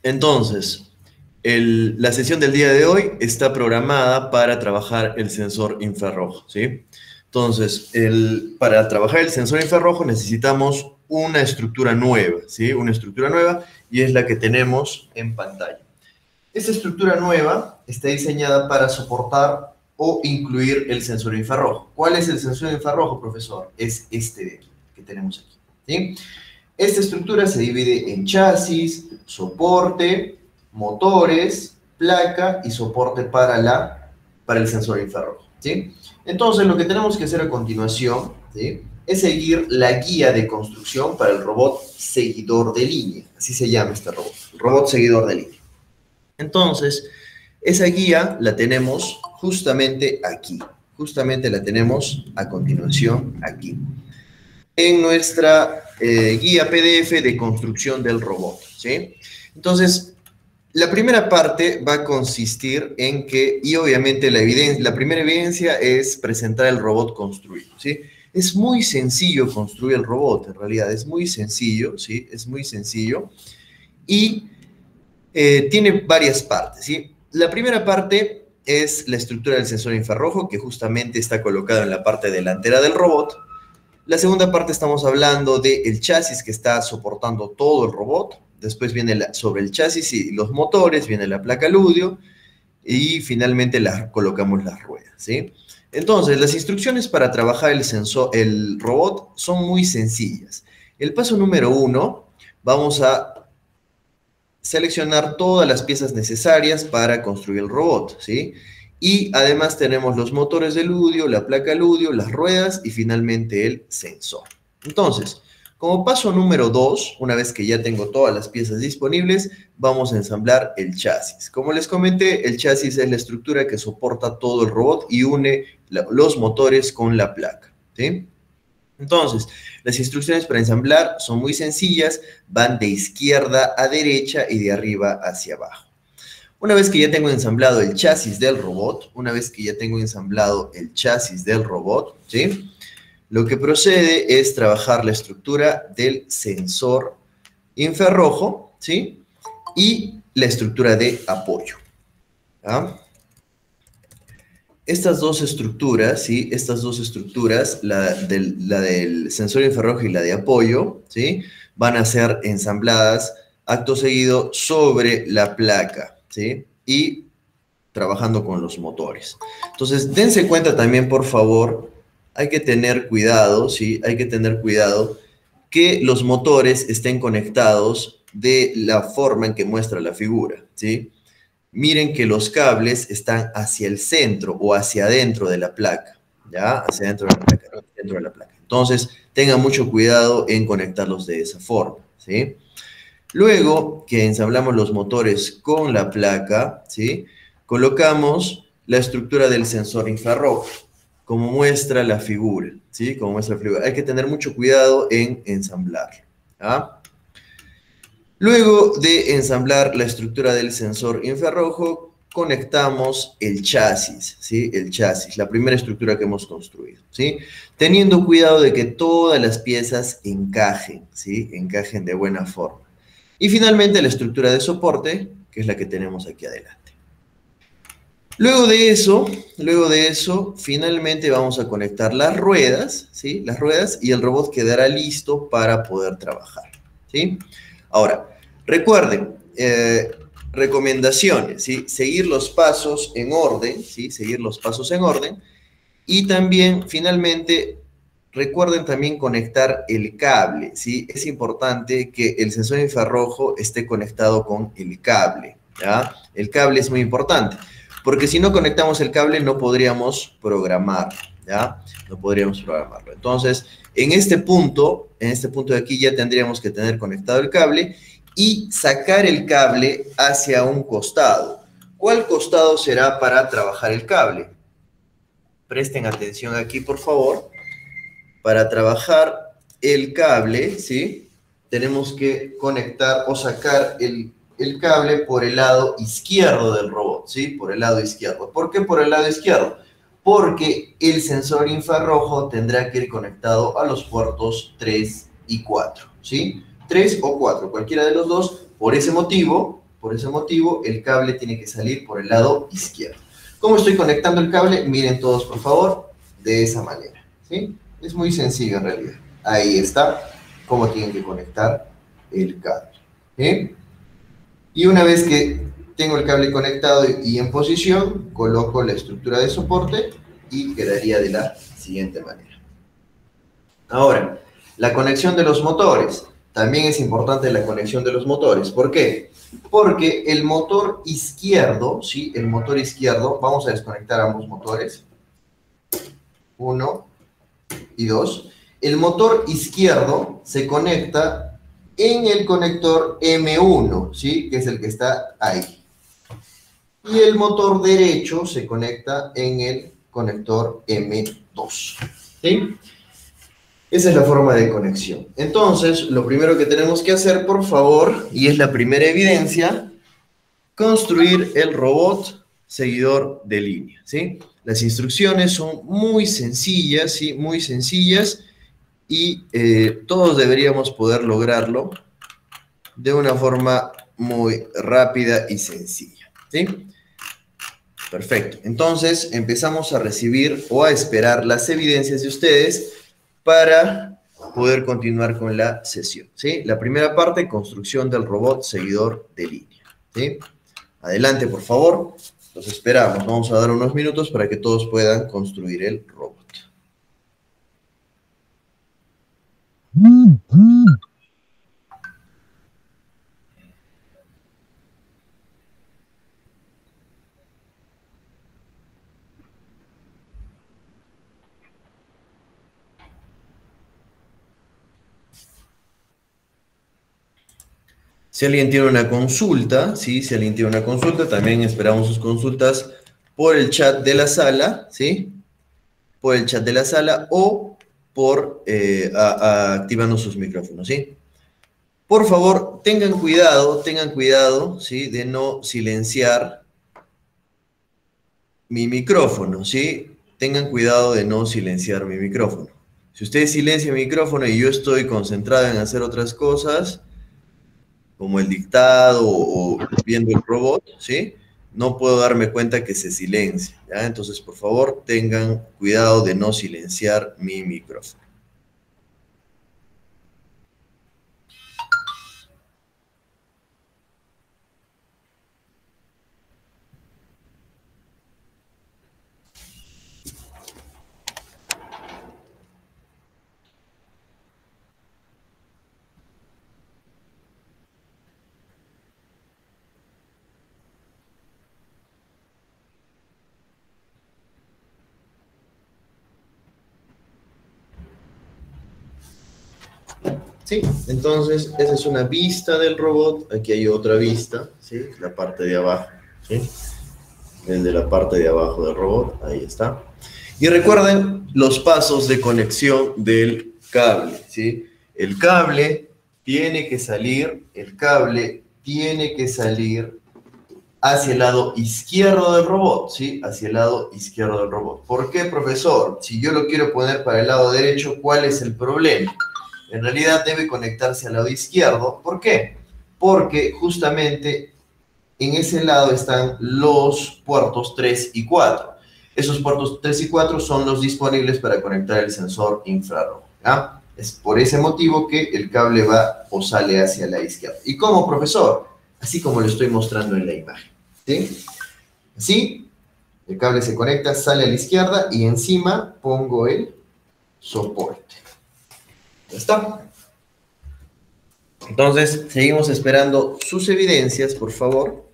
Entonces, la sesión del día de hoy está programada para trabajar el sensor infrarrojo, ¿sí? Entonces, para trabajar el sensor infrarrojo necesitamos una estructura nueva, ¿sí? Una estructura nueva y es la que tenemos en pantalla. Esta estructura nueva está diseñada para soportar o incluir el sensor infrarrojo. ¿Cuál es el sensor infrarrojo, profesor? Es este de aquí, que tenemos aquí, ¿sí? Esta estructura se divide en chasis, soporte, motores, placa y soporte para el sensor infrarrojo, ¿sí? Entonces, lo que tenemos que hacer a continuación, ¿sí?, es seguir la guía de construcción para el robot seguidor de línea. Así se llama este robot, el robot seguidor de línea. Entonces, esa guía la tenemos justamente aquí. Justamente la tenemos a continuación aquí. En nuestra guía PDF de construcción del robot, ¿sí? Entonces, la primera parte va a consistir en que, y obviamente la primera evidencia es presentar el robot construido, ¿sí? Es muy sencillo construir el robot, en realidad, es muy sencillo, ¿sí? Es muy sencillo. Y tiene varias partes, ¿sí? La primera parte es la estructura del sensor infrarrojo, que justamente está colocado en la parte delantera del robot. La segunda parte estamos hablando del chasis que está soportando todo el robot. Después viene sobre el chasis y los motores, viene la placa Ludio. Y finalmente colocamos las ruedas, ¿sí? Entonces, las instrucciones para trabajar el robot son muy sencillas. El paso número 1, vamos a seleccionar todas las piezas necesarias para construir el robot, ¿sí? Y además tenemos los motores de Ludio, la placa Ludio, las ruedas y finalmente el sensor. Entonces, como paso número 2, una vez que ya tengo todas las piezas disponibles, vamos a ensamblar el chasis. Como les comenté, el chasis es la estructura que soporta todo el robot y une los motores con la placa, ¿sí? Entonces, las instrucciones para ensamblar son muy sencillas, van de izquierda a derecha y de arriba hacia abajo. Una vez que ya tengo ensamblado el chasis del robot, ¿sí?, lo que procede es trabajar la estructura del sensor infrarrojo, ¿sí?, y la estructura de apoyo, ¿ah? Estas dos estructuras, ¿sí?, la del sensor infrarrojo y la de apoyo, ¿sí?, van a ser ensambladas acto seguido sobre la placa, ¿sí?, y trabajando con los motores. Entonces, dense cuenta también, por favor, hay que tener cuidado, ¿sí?, hay que tener cuidado que los motores estén conectados de la forma en que muestra la figura, ¿sí? Miren que los cables están hacia el centro o hacia adentro de la placa, ¿ya? Hacia adentro de la placa, ¿no? Dentro de la placa. Entonces, tengan mucho cuidado en conectarlos de esa forma, ¿sí? Luego que ensamblamos los motores con la placa, ¿sí?, colocamos la estructura del sensor infrarrojo, como muestra la figura, ¿sí? Como muestra la figura. Hay que tener mucho cuidado en ensamblarlo, ¿ah? Luego de ensamblar la estructura del sensor infrarrojo, conectamos el chasis, ¿sí? El chasis, la primera estructura que hemos construido, ¿sí? Teniendo cuidado de que todas las piezas encajen, ¿sí? Encajen de buena forma. Y finalmente la estructura de soporte, que es la que tenemos aquí adelante. Luego de eso, finalmente vamos a conectar las ruedas, ¿sí? Las ruedas, y el robot quedará listo para poder trabajar, ¿sí? Ahora, recuerden, recomendaciones, ¿sí? Seguir los pasos en orden, ¿sí? Seguir los pasos en orden. Y también, finalmente, recuerden también conectar el cable, ¿sí? Es importante que el sensor infrarrojo esté conectado con el cable, ¿ya? El cable es muy importante, porque si no conectamos el cable no podríamos programarlo, ¿ya? No podríamos programarlo. Entonces, en este punto de aquí ya tendríamos que tener conectado el cable y sacar el cable hacia un costado. ¿Cuál costado será para trabajar el cable? Presten atención aquí, por favor. Para trabajar el cable, ¿sí?, tenemos que conectar o sacar el cable por el lado izquierdo del robot, ¿sí? Por el lado izquierdo. ¿Por qué por el lado izquierdo? Porque el sensor infrarrojo tendrá que ir conectado a los puertos 3 y 4, ¿sí? 3 o 4, cualquiera de los dos. Por ese motivo, Por ese motivo, el cable tiene que salir por el lado izquierdo. ¿Cómo estoy conectando el cable? Miren todos, por favor, de esa manera, ¿sí? Es muy sencillo en realidad. Ahí está cómo tienen que conectar el cable, ¿sí? Y una vez que tengo el cable conectado y en posición, coloco la estructura de soporte y quedaría de la siguiente manera. Ahora, la conexión de los motores. También es importante la conexión de los motores. ¿Por qué? Porque el motor izquierdo, ¿sí? El motor izquierdo, vamos a desconectar ambos motores. 1 y 2. El motor izquierdo se conecta en el conector M1, ¿sí? Que es el que está ahí. Y el motor derecho se conecta en el conector M2, ¿sí? Esa es la forma de conexión. Entonces, lo primero que tenemos que hacer, por favor, y es la primera evidencia, construir el robot seguidor de línea, ¿sí? Las instrucciones son muy sencillas, ¿sí? Muy sencillas, y todos deberíamos poder lograrlo de una forma muy rápida y sencilla, ¿sí? Perfecto. Entonces, empezamos a recibir o a esperar las evidencias de ustedes para poder continuar con la sesión, ¿sí? La primera parte, construcción del robot seguidor de línea, ¿sí? Adelante, por favor. Los esperamos. Vamos a dar unos minutos para que todos puedan construir el robot. Si alguien tiene una consulta, ¿sí? Si alguien tiene una consulta, también esperamos sus consultas por el chat de la sala, ¿sí? Por el chat de la sala o por activando sus micrófonos, ¿sí? Por favor, tengan cuidado, ¿sí? De no silenciar mi micrófono, ¿sí? Tengan cuidado de no silenciar mi micrófono. Si ustedes silencian mi micrófono y yo estoy concentrado en hacer otras cosas, como el dictado o viendo el robot, ¿sí? No puedo darme cuenta que se silencia, ¿ya? Entonces, por favor, tengan cuidado de no silenciar mi micrófono. Sí, entonces esa es una vista del robot. Aquí hay otra vista, ¿sí? La parte de abajo, ¿sí? El de la parte de abajo del robot, ahí está. Y recuerden los pasos de conexión del cable, ¿sí? El cable tiene que salir, hacia el lado izquierdo del robot, ¿sí? Hacia el lado izquierdo del robot. ¿Por qué, profesor? Si yo lo quiero poner para el lado derecho, ¿cuál es el problema? En realidad debe conectarse al lado izquierdo. ¿Por qué? Porque justamente en ese lado están los puertos 3 y 4. Esos puertos 3 y 4 son los disponibles para conectar el sensor infrarrojo, ¿ya? Es por ese motivo que el cable va o sale hacia la izquierda. ¿Y cómo, profesor? Así como lo estoy mostrando en la imagen, ¿sí? Así, el cable se conecta, sale a la izquierda y encima pongo el soporte. Ya está. Entonces, seguimos esperando sus evidencias, por favor.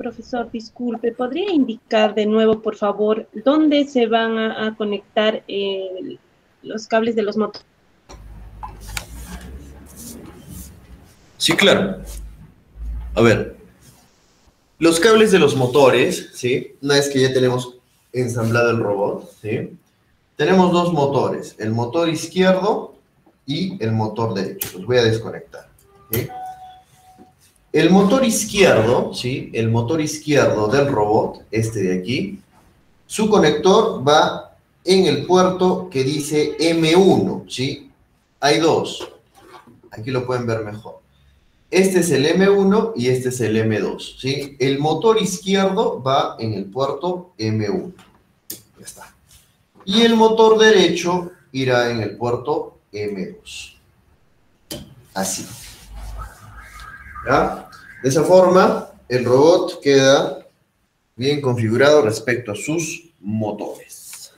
Profesor, disculpe, ¿podría indicar de nuevo, por favor, dónde se van a conectar los cables de los motores? Sí, claro. A ver, los cables de los motores, ¿sí? Una vez que ya tenemos ensamblado el robot, ¿sí? Tenemos dos motores, el motor izquierdo y el motor derecho. Los voy a desconectar, ¿sí? El motor izquierdo, ¿sí? El motor izquierdo del robot, este de aquí, su conector va en el puerto que dice M1, ¿sí? Hay dos. Aquí lo pueden ver mejor. Este es el M1 y este es el M2, ¿sí? El motor izquierdo va en el puerto M1. Ya está. Y el motor derecho irá en el puerto M2. Así. ¿Ya? De esa forma, el robot queda bien configurado respecto a sus motores.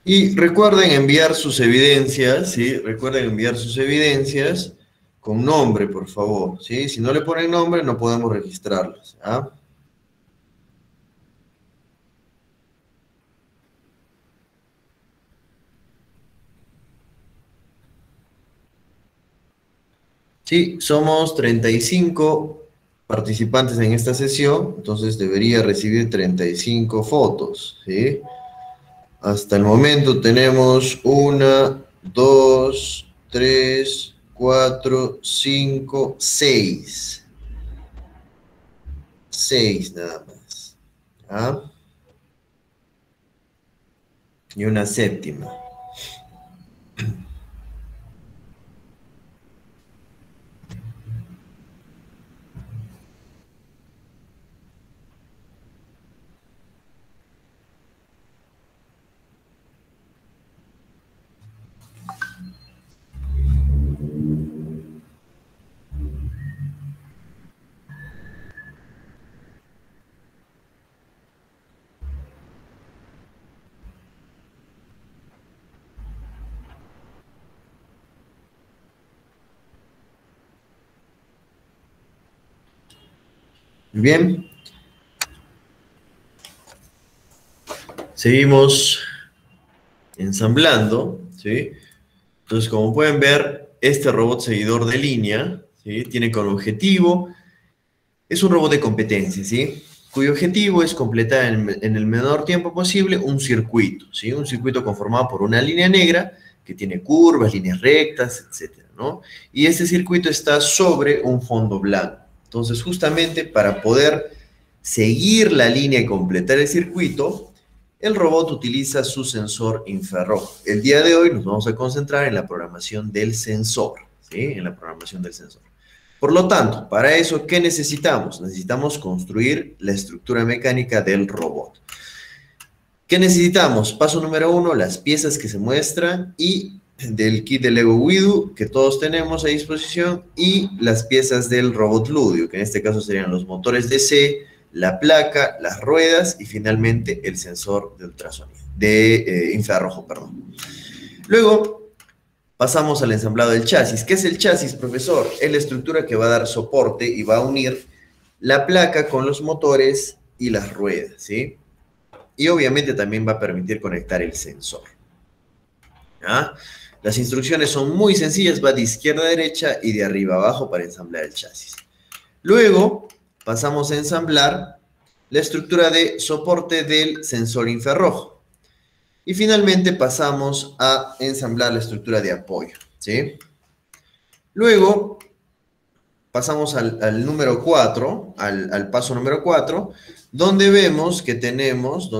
Y recuerden enviar sus evidencias, ¿sí? Recuerden enviar sus evidencias con nombre, por favor, ¿sí? Si no le ponen nombre, no podemos registrarlas, ¿ah? Sí, somos 35 participantes en esta sesión, entonces debería recibir 35 fotos, ¿sí? Hasta el momento tenemos 1, 2, 3, 4, 5, 6. 6 nada más. ¿Ah? Y una séptima. Bien. Seguimos ensamblando, ¿sí? Entonces, como pueden ver, este robot seguidor de línea, ¿sí? Tiene como objetivo, es un robot de competencia, ¿sí? Cuyo objetivo es completar en el menor tiempo posible un circuito, ¿sí? Un circuito conformado por una línea negra que tiene curvas, líneas rectas, etcétera, ¿no? Y este circuito está sobre un fondo blanco. Entonces, justamente para poder seguir la línea y completar el circuito, el robot utiliza su sensor infrarrojo. El día de hoy nos vamos a concentrar en la programación del sensor, ¿sí? En la programación del sensor. Por lo tanto, para eso, ¿qué necesitamos? Necesitamos construir la estructura mecánica del robot. ¿Qué necesitamos? Paso número 1, las piezas que se muestran y del kit de Lego Widu que todos tenemos a disposición y las piezas del robot Ludio, que en este caso serían los motores DC, la placa, las ruedas y finalmente el sensor de ultrasonido, de infrarrojo, perdón. Luego pasamos al ensamblado del chasis. ¿Qué es el chasis, profesor? Es la estructura que va a dar soporte y va a unir la placa con los motores y las ruedas, ¿sí? y obviamente también va a permitir conectar el sensor. ¿Ya? Las instrucciones son muy sencillas, va de izquierda a derecha y de arriba a abajo para ensamblar el chasis. Luego pasamos a ensamblar la estructura de soporte del sensor infrarrojo. Y finalmente pasamos a ensamblar la estructura de apoyo, ¿sí? Luego pasamos al número 4, al paso número 4, donde vemos que tenemos,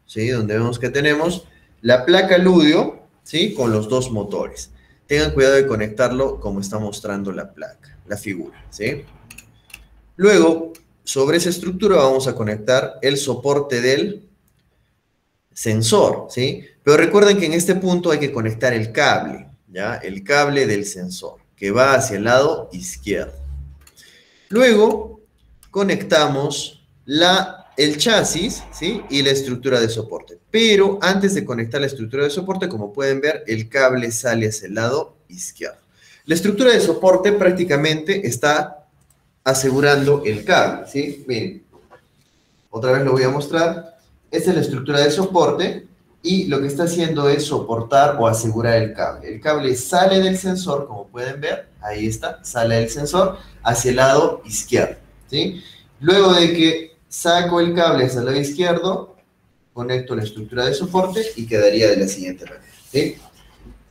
¿sí? Donde vemos que tenemos la placa Ludio, ¿sí? Con los dos motores. Tengan cuidado de conectarlo como está mostrando la placa, la figura, ¿sí? Luego, sobre esa estructura vamos a conectar el soporte del sensor, ¿sí? Pero recuerden que en este punto hay que conectar el cable, ¿ya? El cable del sensor, que va hacia el lado izquierdo. Luego, conectamos el chasis, ¿sí? Y la estructura de soporte. Pero antes de conectar la estructura de soporte, como pueden ver, el cable sale hacia el lado izquierdo. La estructura de soporte prácticamente está asegurando el cable, ¿sí? Miren, otra vez lo voy a mostrar. Esta es la estructura de soporte y lo que está haciendo es soportar o asegurar el cable. El cable sale del sensor, como pueden ver, ahí está, sale del sensor hacia el lado izquierdo, ¿sí? Luego de que saco el cable hacia el lado izquierdo, conecto la estructura de soporte y quedaría de la siguiente manera, ¿sí?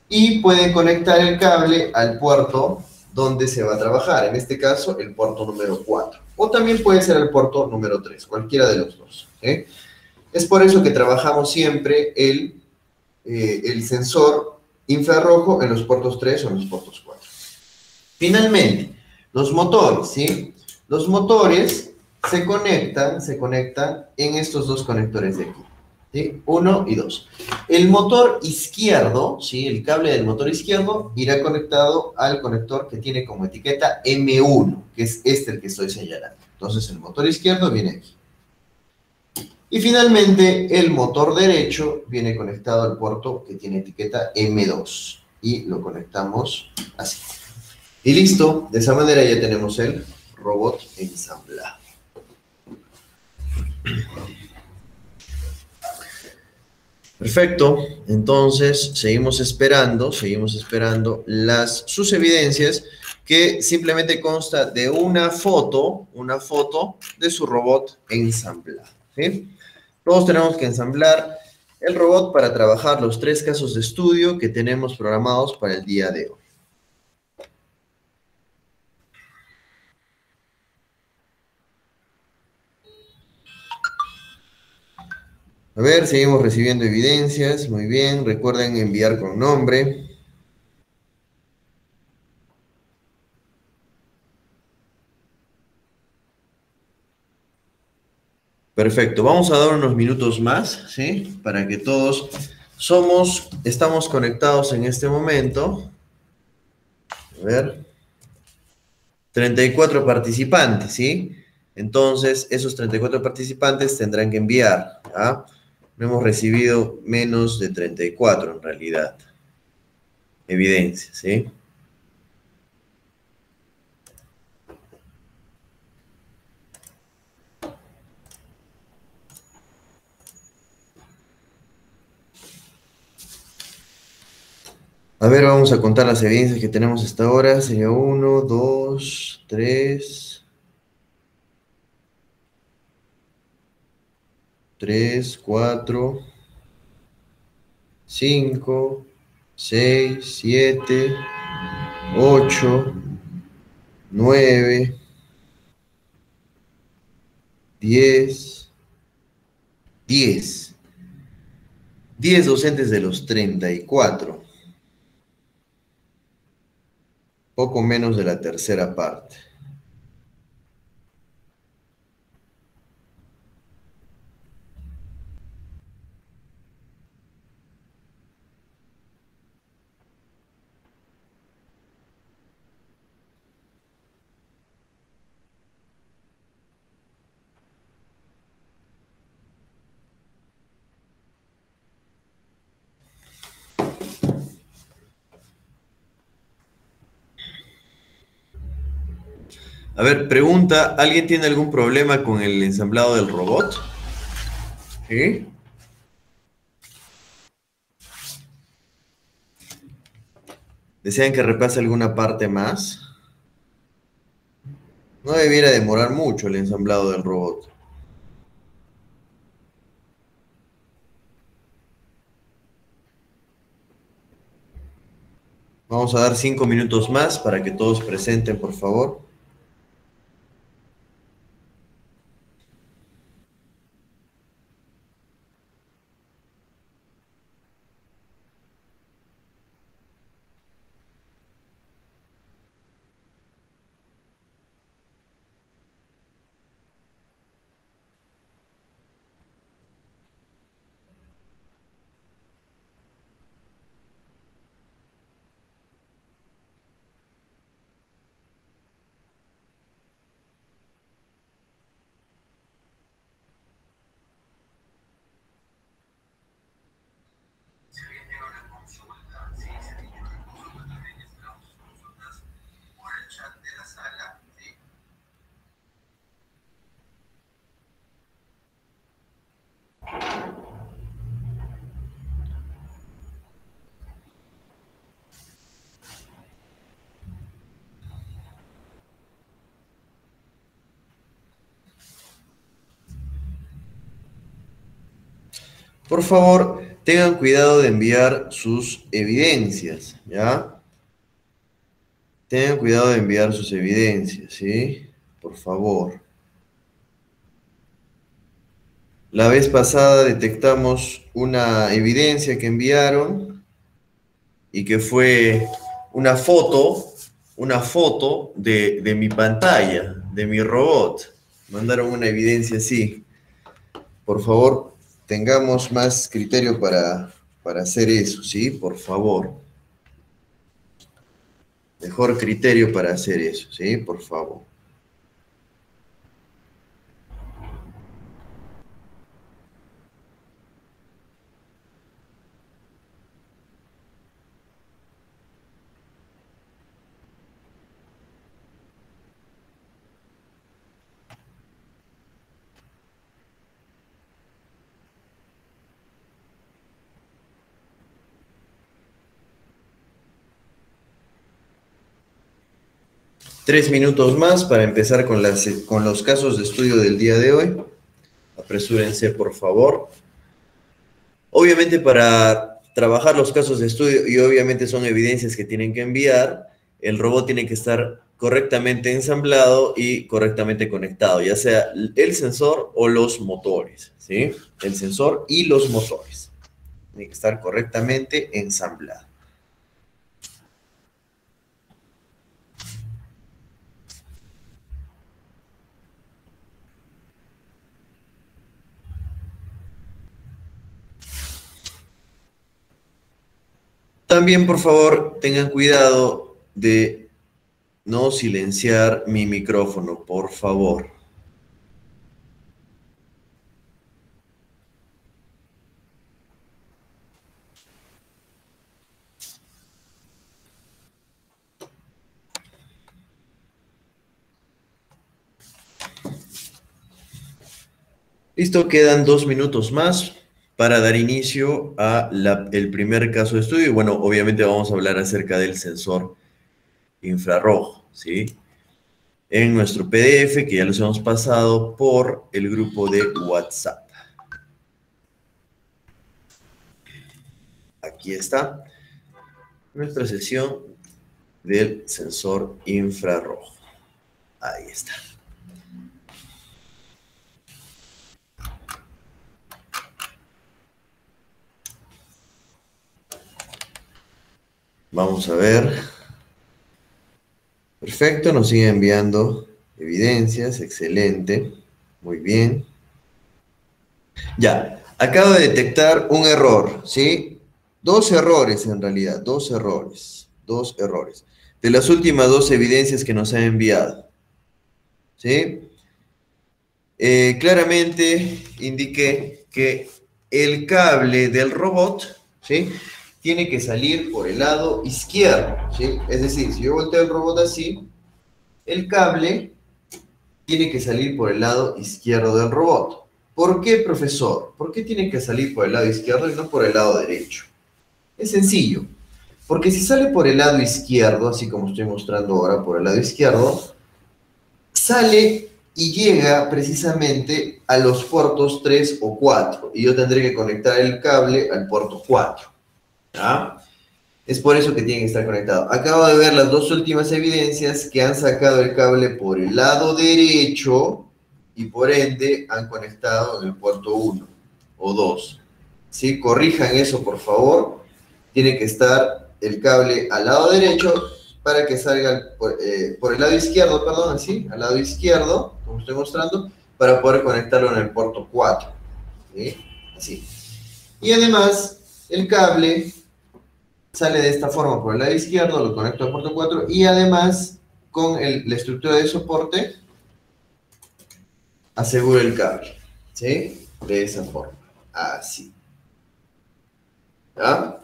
Y pueden conectar el cable al puerto donde se va a trabajar, en este caso el puerto número 4, o también puede ser el puerto número 3, cualquiera de los dos, ¿sí? Es por eso que trabajamos siempre el sensor infrarrojo en los puertos 3 o en los puertos 4. Finalmente, los motores, ¿sí? Los motores se conectan en estos dos conectores de aquí, ¿sí? 1 y 2. El motor izquierdo, ¿sí? El cable del motor izquierdo irá conectado al conector que tiene como etiqueta M1, que es este el que estoy señalando. Entonces, el motor izquierdo viene aquí. Y finalmente, el motor derecho viene conectado al puerto que tiene etiqueta M2. Y lo conectamos así. Y listo, de esa manera ya tenemos el robot ensamblado. Perfecto, entonces seguimos esperando sus evidencias, que simplemente consta de una foto de su robot ensamblado, ¿sí? Todos tenemos que ensamblar el robot para trabajar los 3 casos de estudio que tenemos programados para el día de hoy. A ver, seguimos recibiendo evidencias, muy bien, recuerden enviar con nombre. Perfecto, vamos a dar unos minutos más, ¿sí? Para que todos estamos conectados en este momento. A ver. 34 participantes, ¿sí? Entonces, esos 34 participantes tendrán que enviar, ¿ah? No hemos recibido menos de 34 en realidad. Evidencia, ¿sí? A ver, vamos a contar las evidencias que tenemos hasta ahora. Sería 1, 2, 3, 4, 5, 6, 7, 8, 9, 10, 10. 10 docentes de los 34. Poco menos de la tercera parte. A ver, pregunta, ¿alguien tiene algún problema con el ensamblado del robot? ¿Sí? ¿Desean que repase alguna parte más? No debiera demorar mucho el ensamblado del robot. Vamos a dar 5 minutos más para que todos presenten, por favor. Por favor, tengan cuidado de enviar sus evidencias, ¿ya? Tengan cuidado de enviar sus evidencias, ¿sí? Por favor. La vez pasada detectamos una evidencia que enviaron y que fue una foto de mi pantalla, de mi robot. Mandaron una evidencia así. Por favor, tengamos más criterio para hacer eso, ¿sí? Por favor. Mejor criterio para hacer eso, ¿sí? Por favor. Tres minutos más para empezar con los casos de estudio del día de hoy. Apresúrense, por favor. Obviamente para trabajar los casos de estudio, y obviamente son evidencias que tienen que enviar, el robot tiene que estar correctamente ensamblado y correctamente conectado, ya sea el sensor o los motores, ¿sí? El sensor y los motores. Tiene que estar correctamente ensamblado. También, por favor, tengan cuidado de no silenciar mi micrófono, por favor. Listo, quedan 2 minutos más para dar inicio a el primer caso de estudio. Y bueno, obviamente vamos a hablar acerca del sensor infrarrojo, ¿sí? En nuestro PDF, que ya los hemos pasado por el grupo de WhatsApp. Aquí está nuestra sesión del sensor infrarrojo. Ahí está. Vamos a ver. Perfecto, nos sigue enviando evidencias. Excelente. Muy bien. Ya, acabo de detectar un error, ¿sí? Dos errores en realidad, dos errores. De las últimas dos evidencias que nos han enviado, ¿sí? Claramente indiqué que el cable del robot, ¿sí? Tiene que salir por el lado izquierdo, ¿sí? Es decir, si yo volteo el robot así, el cable tiene que salir por el lado izquierdo del robot, ¿Por qué, profesor? ¿Por qué tiene que salir por el lado izquierdo y no por el lado derecho? Es sencillo, porque si sale por el lado izquierdo, así como estoy mostrando ahora por el lado izquierdo, sale y llega precisamente a los puertos 3 o 4, y yo tendré que conectar el cable al puerto 4. ¿Ya? Es por eso que tiene que estar conectado. Acabo de ver las dos últimas evidencias que han sacado el cable por el lado derecho y por ende han conectado en el puerto 1 o 2. ¿Sí? Corrijan eso, por favor. Tiene que estar el cable al lado derecho para que salga por el lado izquierdo, perdón, así, al lado izquierdo, como estoy mostrando, para poder conectarlo en el puerto 4. ¿Sí? Así. Y además, el cable sale de esta forma por el lado izquierdo, lo conecto al puerto 4 y además con la estructura de soporte aseguro el cable, ¿sí? De esa forma, así. ¿Ya?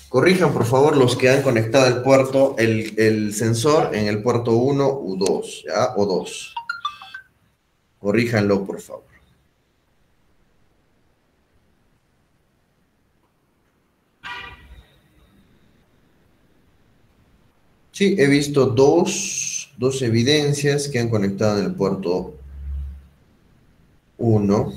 Corrijan por favor los que han conectado el puerto, el sensor en el puerto 1 u 2, ¿ya? O 2. Corríjanlo por favor. Sí, he visto dos evidencias que han conectado en el puerto 1.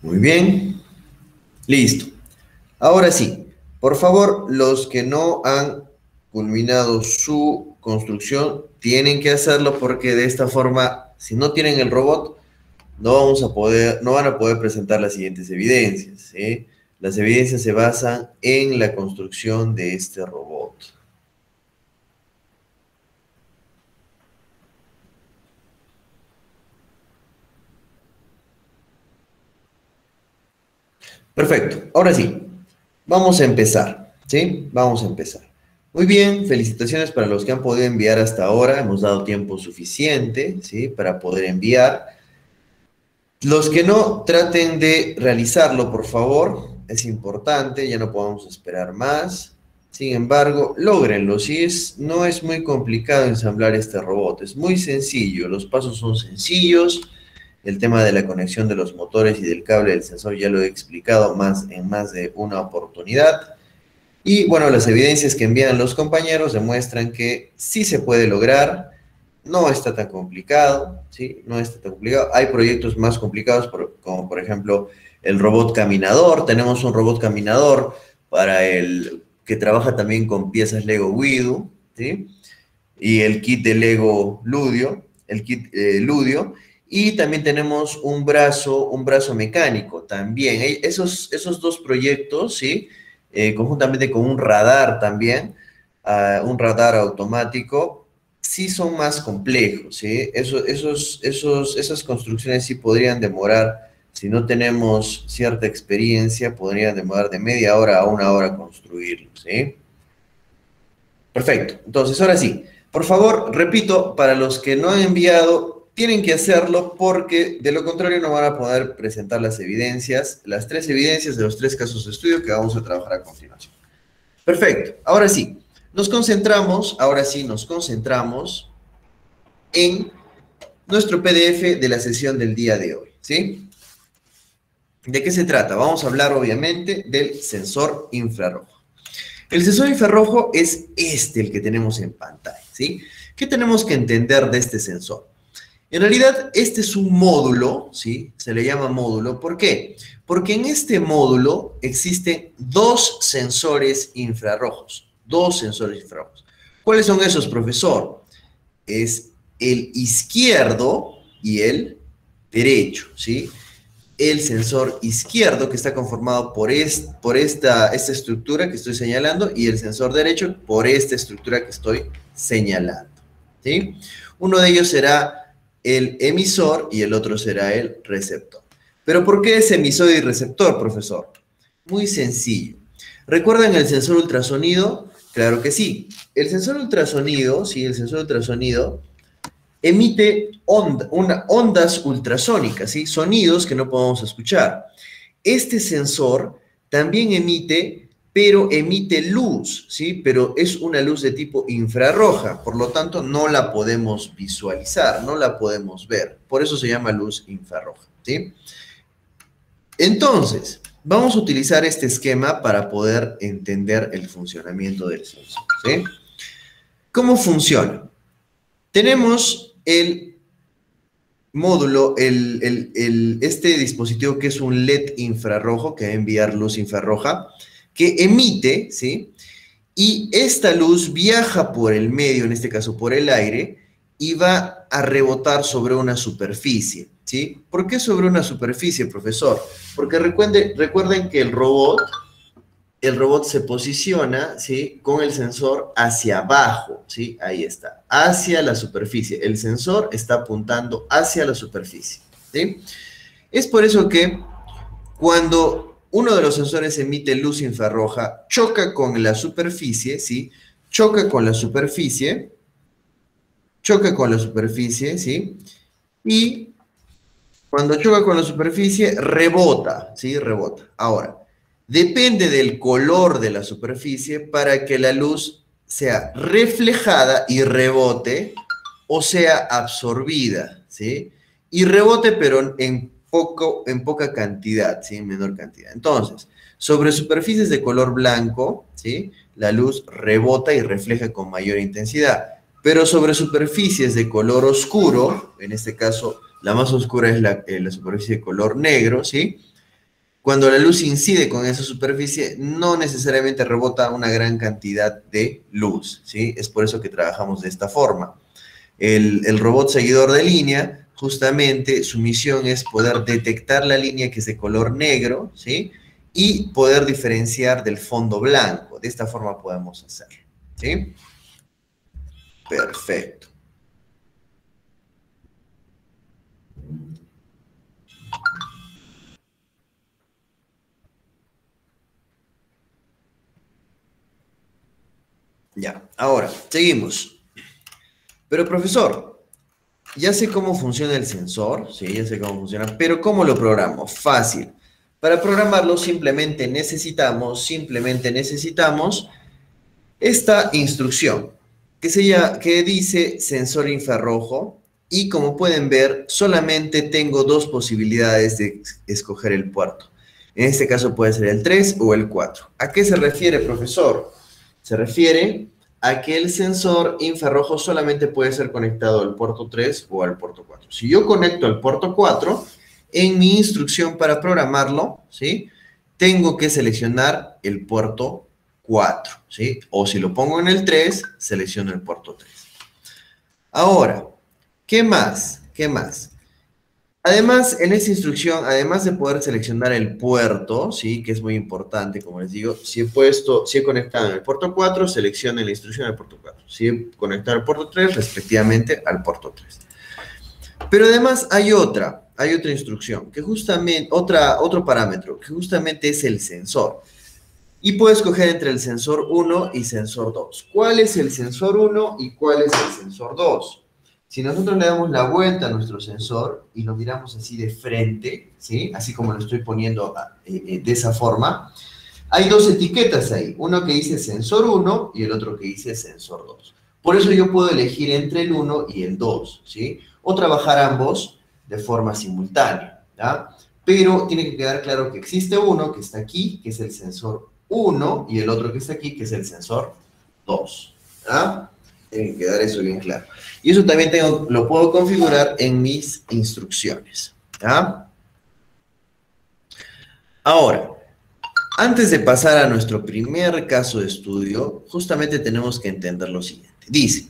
Muy bien. Listo. Ahora sí, por favor, los que no han culminado su construcción tienen que hacerlo porque de esta forma, si no tienen el robot, no van a poder presentar las siguientes evidencias, ¿sí? Las evidencias se basan en la construcción de este robot. Perfecto. Ahora sí, vamos a empezar, ¿sí? Vamos a empezar. Muy bien, felicitaciones para los que han podido enviar hasta ahora. Hemos dado tiempo suficiente, ¿sí? Para poder enviar. Los que no, traten de realizarlo, por favor. Es importante, ya no podemos esperar más. Sin embargo, lógrenlo. No es muy complicado ensamblar este robot. Es muy sencillo. Los pasos son sencillos. El tema de la conexión de los motores y del cable del sensor ya lo he explicado en más de una oportunidad. Y bueno, las evidencias que envían los compañeros demuestran que sí se puede lograr. No está tan complicado, ¿sí? No está tan complicado. Hay proyectos más complicados, como por ejemplo el robot caminador. Tenemos un robot caminador que trabaja también con piezas Lego Widow, ¿sí? Y el kit de Lego Ludio, Ludio. Y también tenemos un brazo mecánico también. Esos dos proyectos, ¿sí? Conjuntamente con un radar también, un radar automático, sí son más complejos, ¿sí? Esas construcciones sí podrían demorar, si no tenemos cierta experiencia, podrían demorar de media hora a una hora construirlos, ¿sí? Perfecto. Entonces, ahora sí, por favor, repito, para los que no han enviado, tienen que hacerlo porque de lo contrario no van a poder presentar las evidencias, las 3 evidencias de los 3 casos de estudio que vamos a trabajar a continuación. Perfecto. Ahora sí, nos concentramos en nuestro PDF de la sesión del día de hoy, ¿sí? ¿De qué se trata? Vamos a hablar obviamente del sensor infrarrojo. El sensor infrarrojo es el que tenemos en pantalla, ¿sí? ¿Qué tenemos que entender de este sensor? En realidad, este es un módulo, ¿sí? Se le llama módulo. ¿Por qué? Porque en este módulo existen 2 sensores infrarrojos. 2 sensores infrarrojos. ¿Cuáles son esos, profesor? Es el izquierdo y el derecho, ¿sí? El sensor izquierdo, que está conformado por esta estructura que estoy señalando, y el sensor derecho por esta estructura que estoy señalando, ¿sí? Uno de ellos será el emisor y el otro será el receptor. ¿Pero por qué es emisor y receptor, profesor? Muy sencillo. ¿Recuerdan el sensor ultrasonido? Claro que sí. El sensor ultrasonido, sí, el sensor ultrasonido emite ondas ultrasónicas, ¿sí? Sonidos que no podemos escuchar. Este sensor también emite, pero emite luz, ¿sí? Pero es una luz de tipo infrarroja, por lo tanto no la podemos visualizar, no la podemos ver. Por eso se llama luz infrarroja, ¿sí? Entonces, vamos a utilizar este esquema para poder entender el funcionamiento del sensor, ¿sí? ¿Cómo funciona? Tenemos el módulo, este dispositivo que es un LED infrarrojo, que va a enviar luz infrarroja, que emite, ¿sí? Y esta luz viaja por el medio, en este caso por el aire, y va a rebotar sobre una superficie, ¿sí? ¿Por qué sobre una superficie, profesor? Porque recuerden que el robot se posiciona, ¿sí? Con el sensor hacia abajo, ¿sí? Ahí está, hacia la superficie. El sensor está apuntando hacia la superficie, ¿sí? Es por eso que cuando uno de los sensores emite luz infrarroja, choca con la superficie, ¿sí? Choca con la superficie, ¿sí? Y cuando choca con la superficie, rebota, ¿sí? Rebota. Ahora, depende del color de la superficie para que la luz sea reflejada y rebote, o sea absorbida, ¿sí? Y rebote, pero en poca cantidad, ¿sí? En menor cantidad. Entonces, sobre superficies de color blanco, ¿sí? La luz rebota y refleja con mayor intensidad. Pero sobre superficies de color oscuro, en este caso, la más oscura es la superficie de color negro, ¿sí? Cuando la luz incide con esa superficie, no necesariamente rebota una gran cantidad de luz, ¿sí? Es por eso que trabajamos de esta forma. El robot seguidor de línea, justamente, su misión es poder detectar la línea que es de color negro, ¿sí? Y poder diferenciar del fondo blanco. De esta forma podemos hacerlo, ¿sí? Perfecto. Ya, ahora, seguimos. Pero, profesor, ya sé cómo funciona el sensor, sí, ya sé cómo funciona, pero ¿cómo lo programo? Fácil. Para programarlo simplemente necesitamos esta instrucción que dice sensor infrarrojo, y como pueden ver, solamente tengo dos posibilidades de escoger el puerto. En este caso puede ser el 3 o el 4. ¿A qué se refiere, profesor? Se refiere a que el sensor infrarrojo solamente puede ser conectado al puerto 3 o al puerto 4. Si yo conecto al puerto 4, en mi instrucción para programarlo, ¿sí? Tengo que seleccionar el puerto 4, ¿sí? O si lo pongo en el 3, selecciono el puerto 3. Ahora, ¿qué más? ¿Qué más? Además, en esta instrucción, además de poder seleccionar el puerto, ¿sí? Que es muy importante, como les digo, si he conectado en el puerto 4, selecciono la instrucción al puerto 4. Si he conectado al puerto 3, respectivamente al puerto 3. Pero además hay otra instrucción, que justamente, otro parámetro, que justamente es el sensor. Y puedo escoger entre el sensor 1 y sensor 2. ¿Cuál es el sensor 1 y cuál es el sensor 2? Si nosotros le damos la vuelta a nuestro sensor y lo miramos así de frente, ¿sí? Así como lo estoy poniendo de esa forma, hay dos etiquetas ahí. Uno que dice sensor 1 y el otro que dice sensor 2. Por eso yo puedo elegir entre el 1 y el 2, ¿sí? O trabajar ambos de forma simultánea, ¿ya? Pero tiene que quedar claro que existe uno que está aquí, que es el sensor 1, y el otro que está aquí, que es el sensor 2, ¿ya? Tiene que quedar eso bien claro. Y eso también lo puedo configurar en mis instrucciones, ¿ya? Ahora, antes de pasar a nuestro primer caso de estudio, justamente tenemos que entender lo siguiente. Dice,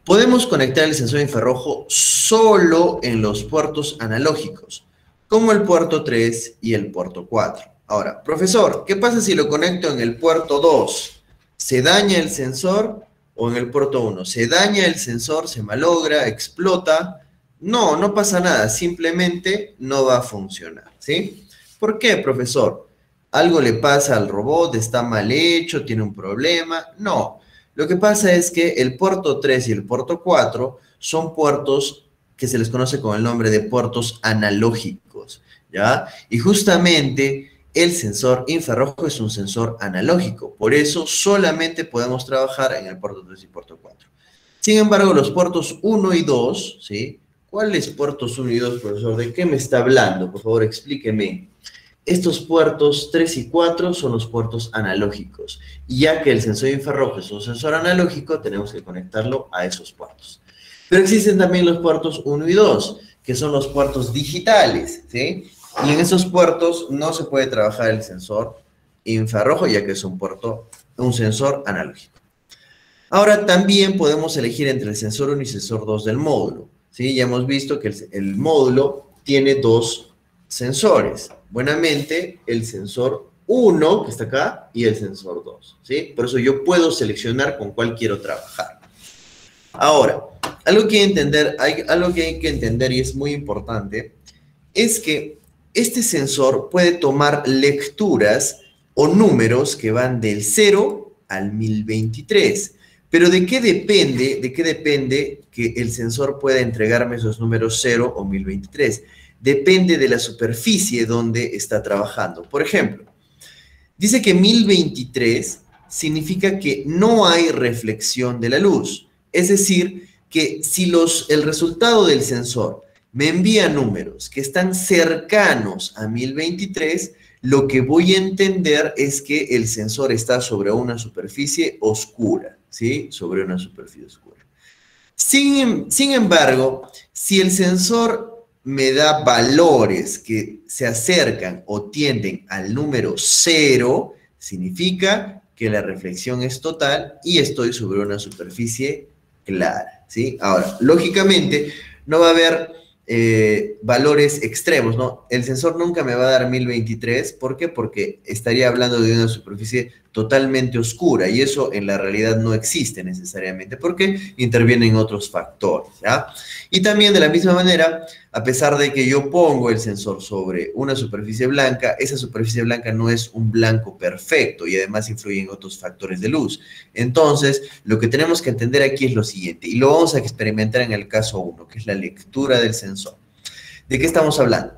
podemos conectar el sensor infrarrojo solo en los puertos analógicos, como el puerto 3 y el puerto 4. Ahora, profesor, ¿qué pasa si lo conecto en el puerto 2? ¿Se daña el sensor? ¿O en el puerto 1? ¿Se daña el sensor? ¿Se malogra? ¿Explota? No, no pasa nada. Simplemente no va a funcionar, ¿sí? ¿Por qué, profesor? ¿Algo le pasa al robot? ¿Está mal hecho? ¿Tiene un problema? No. Lo que pasa es que el puerto 3 y el puerto 4 son puertos que se les conoce con el nombre de puertos analógicos, ¿ya? Y justamente el sensor infrarrojo es un sensor analógico, por eso solamente podemos trabajar en el puerto 3 y puerto 4. Sin embargo, los puertos 1 y 2, ¿sí? ¿Cuáles puertos 1 y 2, profesor? ¿De qué me está hablando? Por favor, explíqueme. Estos puertos 3 y 4 son los puertos analógicos. Y ya que el sensor infrarrojo es un sensor analógico, tenemos que conectarlo a esos puertos. Pero existen también los puertos 1 y 2, que son los puertos digitales, ¿sí? Y en esos puertos no se puede trabajar el sensor infrarrojo, ya que es un sensor analógico. Ahora también podemos elegir entre el sensor 1 y sensor 2 del módulo, ¿sí? Ya hemos visto que el módulo tiene dos sensores. Buenamente, el sensor 1, que está acá, y el sensor 2, ¿sí? Por eso yo puedo seleccionar con cuál quiero trabajar. Ahora, algo que hay que entender y es muy importante, es que este sensor puede tomar lecturas o números que van del 0 al 1023. Pero ¿de qué depende? ¿De qué depende que el sensor pueda entregarme esos números 0 o 1023? Depende de la superficie donde está trabajando. Por ejemplo, dice que 1023 significa que no hay reflexión de la luz. Es decir, que si el resultado del sensor me envía números que están cercanos a 1023, lo que voy a entender es que el sensor está sobre una superficie oscura, ¿sí? Sobre una superficie oscura. Sin embargo, si el sensor me da valores que se acercan o tienden al número 0, significa que la reflexión es total y estoy sobre una superficie clara, ¿sí? Ahora, lógicamente, no va a haber valores extremos, ¿no? El sensor nunca me va a dar 1023, ¿por qué? Porque estaría hablando de una superficie totalmente oscura y eso en la realidad no existe necesariamente porque intervienen otros factores, ¿ya? Y también de la misma manera, a pesar de que yo pongo el sensor sobre una superficie blanca, esa superficie blanca no es un blanco perfecto y además influyen otros factores de luz. Entonces, lo que tenemos que entender aquí es lo siguiente, y lo vamos a experimentar en el caso 1, que es la lectura del sensor. ¿De qué estamos hablando?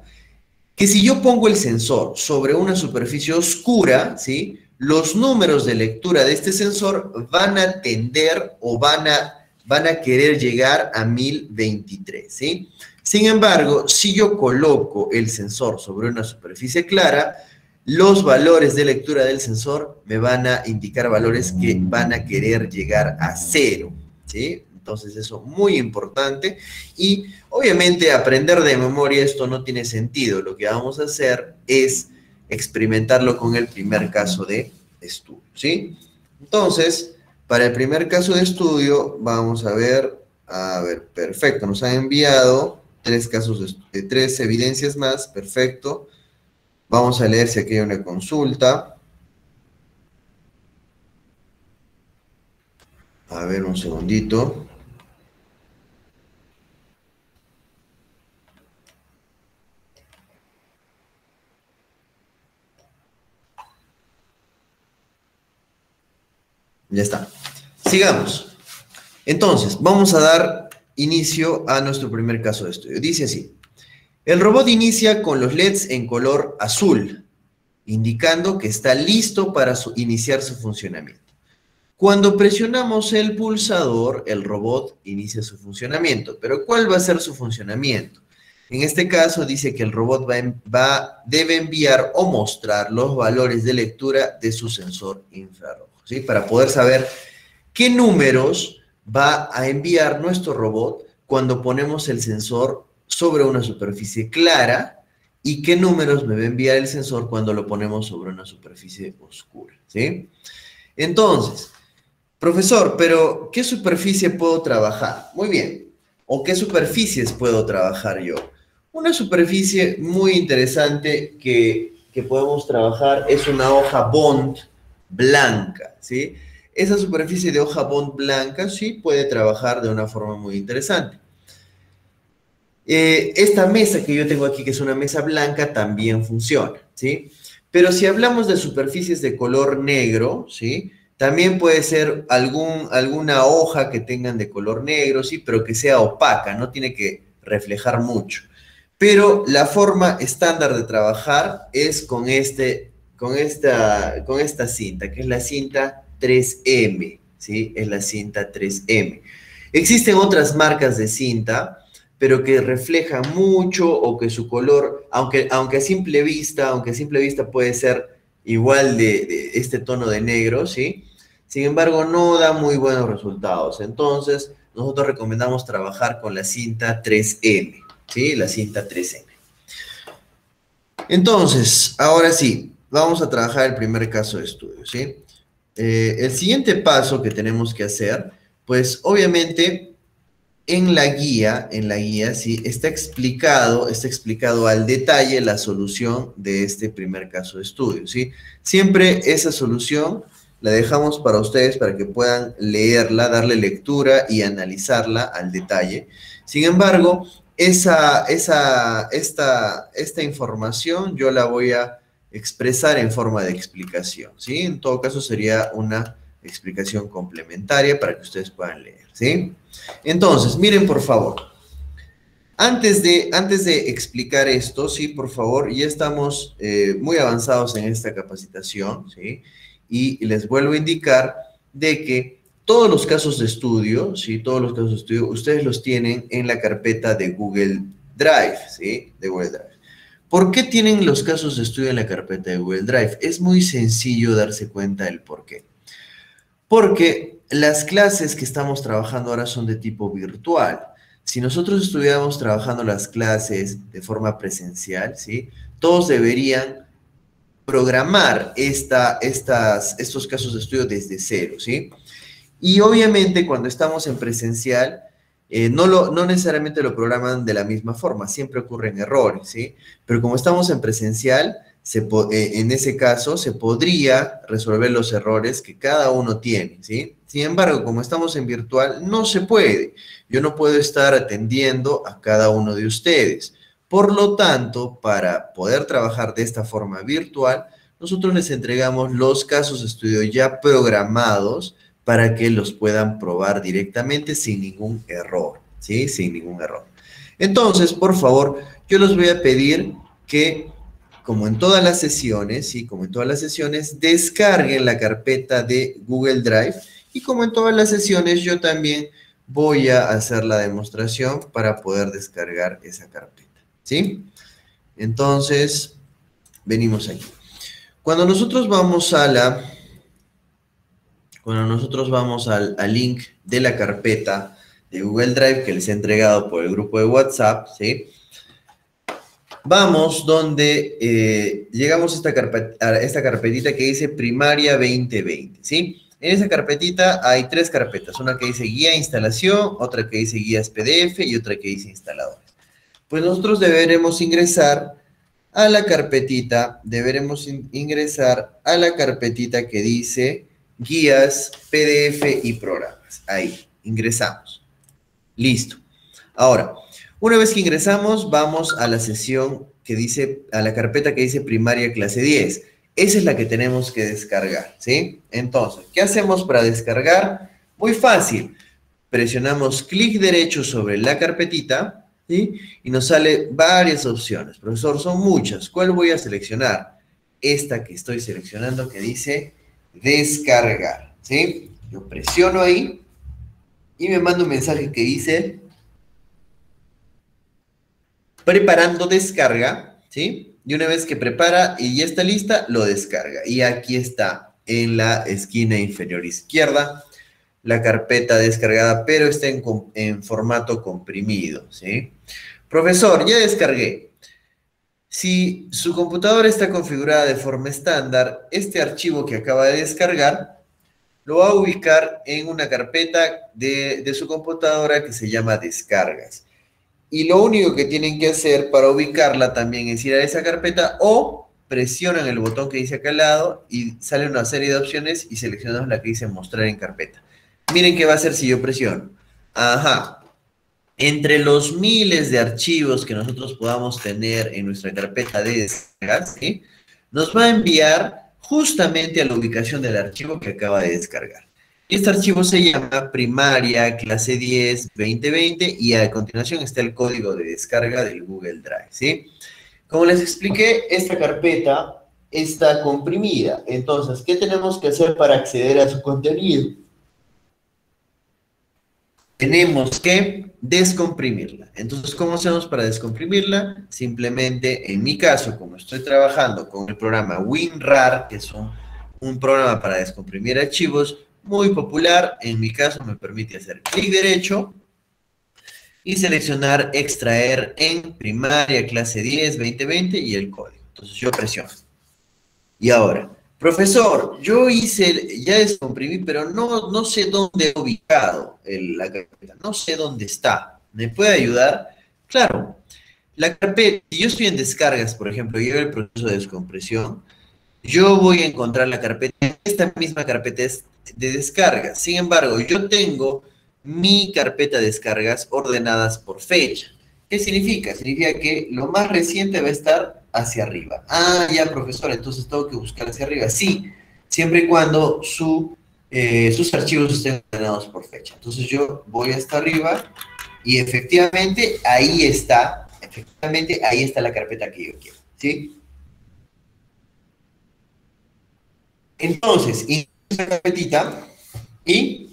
Que si yo pongo el sensor sobre una superficie oscura, ¿sí? Los números de lectura de este sensor van a tender o van a querer llegar a 1023, ¿sí? Sin embargo, si yo coloco el sensor sobre una superficie clara, los valores de lectura del sensor me van a indicar valores que van a querer llegar a 0, ¿sí? Entonces eso es muy importante y obviamente aprender de memoria esto no tiene sentido. Lo que vamos a hacer es experimentarlo con el primer caso de estudio, ¿sí? Entonces, para el primer caso de estudio vamos a ver, perfecto, nos han enviado 3 casos de 3 evidencias más, perfecto. Vamos a leer si aquí hay una consulta. A ver, un segundito. Ya está. Sigamos. Entonces, vamos a dar inicio a nuestro primer caso de estudio. Dice así. El robot inicia con los LEDs en color azul, indicando que está listo para iniciar su funcionamiento. Cuando presionamos el pulsador, el robot inicia su funcionamiento. Pero ¿cuál va a ser su funcionamiento? En este caso dice que el robot debe enviar o mostrar los valores de lectura de su sensor infrarrojo, ¿sí? Para poder saber qué números va a enviar nuestro robot cuando ponemos el sensor sobre una superficie clara y qué números me va a enviar el sensor cuando lo ponemos sobre una superficie oscura, ¿sí? Entonces, profesor, pero ¿qué superficie puedo trabajar? Muy bien. ¿O qué superficies puedo trabajar yo? Una superficie muy interesante que podemos trabajar es una hoja bond blanca, ¿sí? Esa superficie de hoja bond blanca sí puede trabajar de una forma muy interesante. Esta mesa que yo tengo aquí, que es una mesa blanca, también funciona, ¿sí? Pero si hablamos de superficies de color negro, ¿sí? También puede ser alguna hoja que tengan de color negro, ¿sí? Pero que sea opaca, no tiene que reflejar mucho. Pero la forma estándar de trabajar es con esta cinta, que es la cinta 3M, ¿sí? Es la cinta 3M. Existen otras marcas de cinta, pero que reflejan mucho o que su color, aunque a simple vista puede ser igual de este tono de negro, ¿sí? Sin embargo, no da muy buenos resultados. Entonces, nosotros recomendamos trabajar con la cinta 3M, ¿sí? La cinta 3M. Entonces, ahora sí, vamos a trabajar el primer caso de estudio, ¿sí? El siguiente paso que tenemos que hacer, pues obviamente en la guía, sí, está explicado al detalle la solución de este primer caso de estudio, ¿sí? Siempre esa solución la dejamos para ustedes para que puedan leerla, darle lectura y analizarla al detalle. Sin embargo, esta información yo la voy a expresar en forma de explicación, ¿sí? En todo caso sería una explicación complementaria para que ustedes puedan leer, ¿sí? Entonces, miren por favor, antes de explicar esto, sí, por favor, ya estamos muy avanzados en esta capacitación, ¿sí? Y les vuelvo a indicar de que todos los casos de estudio, ¿sí? Todos los casos de estudio, ustedes los tienen en la carpeta de Google Drive, ¿sí? De Google Drive. ¿Por qué tienen los casos de estudio en la carpeta de Google Drive? Es muy sencillo darse cuenta del por qué. Porque las clases que estamos trabajando ahora son de tipo virtual. Si nosotros estuviéramos trabajando las clases de forma presencial, ¿sí? Todos deberían programar estos casos de estudio desde cero, ¿sí? Y obviamente cuando estamos en presencial, no necesariamente lo programan de la misma forma, siempre ocurren errores, ¿sí? Pero como estamos en presencial, en ese caso se podría resolver los errores que cada uno tiene, ¿sí? Sin embargo, como estamos en virtual, no se puede. Yo no puedo estar atendiendo a cada uno de ustedes. Por lo tanto, para poder trabajar de esta forma virtual, nosotros les entregamos los casos de estudio ya programados para que los puedan probar directamente sin ningún error, ¿sí? Sin ningún error. Entonces, por favor, yo les voy a pedir que, como en todas las sesiones, ¿sí? Como en todas las sesiones, descarguen la carpeta de Google Drive y como en todas las sesiones, yo también voy a hacer la demostración para poder descargar esa carpeta, ¿sí? Entonces, venimos aquí. Cuando nosotros vamos al link de la carpeta de Google Drive que les he entregado por el grupo de WhatsApp, ¿sí? Vamos donde llegamos a esta carpetita que dice Primaria 2020, ¿sí? En esa carpetita hay 3 carpetas, una que dice Guía de Instalación, otra que dice Guías PDF y otra que dice Instaladores. Pues nosotros deberemos ingresar a la carpetita, que dice Guías, PDF y Programas. Ahí, ingresamos. Listo. Ahora, una vez que ingresamos, vamos a la sesión a la carpeta que dice Primaria Clase 10. Esa es la que tenemos que descargar, ¿sí? Entonces, ¿qué hacemos para descargar? Muy fácil. Presionamos clic derecho sobre la carpetita, ¿sí? Y nos sale varias opciones. Profesor, son muchas. ¿Cuál voy a seleccionar? Esta que estoy seleccionando que dice descargar, ¿sí? Yo presiono ahí y me manda un mensaje que dice preparando descarga, ¿sí? Y una vez que prepara y ya está lista, lo descarga. Y aquí está, en la esquina inferior izquierda, la carpeta descargada, pero está en formato comprimido, ¿sí? Profesor, ya descargué. Si su computadora está configurada de forma estándar, este archivo que acaba de descargar lo va a ubicar en una carpeta de su computadora que se llama descargas. Y lo único que tienen que hacer para ubicarla también es ir a esa carpeta o presionan el botón que dice acá al lado y sale una serie de opciones y seleccionamos la que dice mostrar en carpeta. Miren qué va a hacer si yo presiono. Ajá. Entre los miles de archivos que nosotros podamos tener en nuestra carpeta de descargas, ¿sí?, nos va a enviar justamente a la ubicación del archivo que acaba de descargar. Este archivo se llama primaria clase 10 2020 y a continuación está el código de descarga del Google Drive, ¿sí? Como les expliqué, esta carpeta está comprimida. Entonces, ¿qué tenemos que hacer para acceder a su contenido? Tenemos que descomprimirla. Entonces, ¿cómo hacemos para descomprimirla? Simplemente, en mi caso, como estoy trabajando con el programa WinRAR, que es un programa para descomprimir archivos muy popular, en mi caso me permite hacer clic derecho y seleccionar extraer en primaria clase 10 2020 y el código. Entonces, yo presiono. Y ahora, profesor, yo ya descomprimí, pero no sé dónde he ubicado la carpeta, no sé dónde está. ¿Me puede ayudar? Claro, la carpeta, si yo estoy en descargas, por ejemplo, y hago el proceso de descompresión, yo voy a encontrar la carpeta, esta misma carpeta es de descargas. Sin embargo, yo tengo mi carpeta de descargas ordenadas por fecha. ¿Qué significa? Significa que lo más reciente va a estar hacia arriba. Ah, ya, profesor, entonces tengo que buscar hacia arriba. Sí, siempre y cuando sus archivos estén ordenados por fecha. Entonces yo voy hasta arriba y efectivamente ahí está la carpeta que yo quiero, ¿sí? Entonces, ingreso esta carpetita y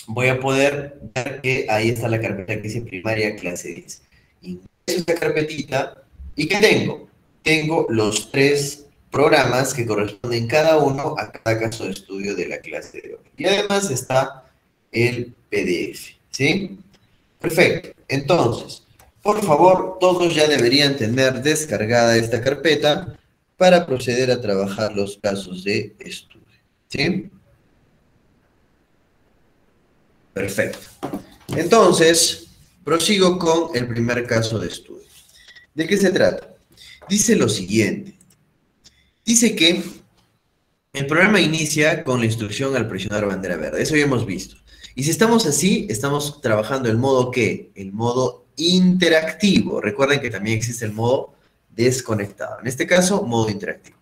voy a poder ver que ahí está la carpeta que dice primaria clase 10. Ingreso esta carpetita y ¿qué tengo? Tengo los 3 programas que corresponden cada uno a cada caso de estudio de la clase de hoy. Y además está el PDF, ¿sí? Perfecto. Entonces, por favor, todos ya deberían tener descargada esta carpeta para proceder a trabajar los casos de estudio, ¿sí? Perfecto. Entonces, prosigo con el primer caso de estudio. ¿De qué se trata? Dice lo siguiente. Dice que el programa inicia con la instrucción al presionar bandera verde. Eso ya hemos visto. Y si estamos así, estamos trabajando el modo ¿qué? El modo interactivo. Recuerden que también existe el modo desconectado. En este caso, modo interactivo.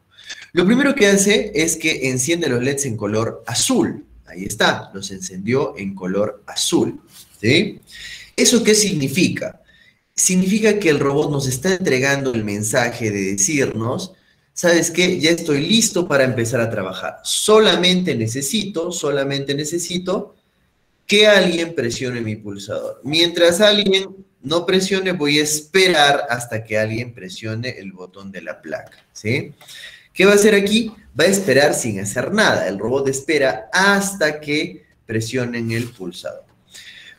Lo primero que hace es que enciende los LEDs en color azul. Ahí está, los encendió en color azul, ¿sí? ¿Eso qué significa? Significa que el robot nos está entregando el mensaje de decirnos, ¿sabes qué? Ya estoy listo para empezar a trabajar. Solamente necesito que alguien presione mi pulsador. Mientras alguien no presione, voy a esperar hasta que alguien presione el botón de la placa, ¿sí? ¿Qué va a hacer aquí? Va a esperar sin hacer nada. El robot espera hasta que presionen el pulsador.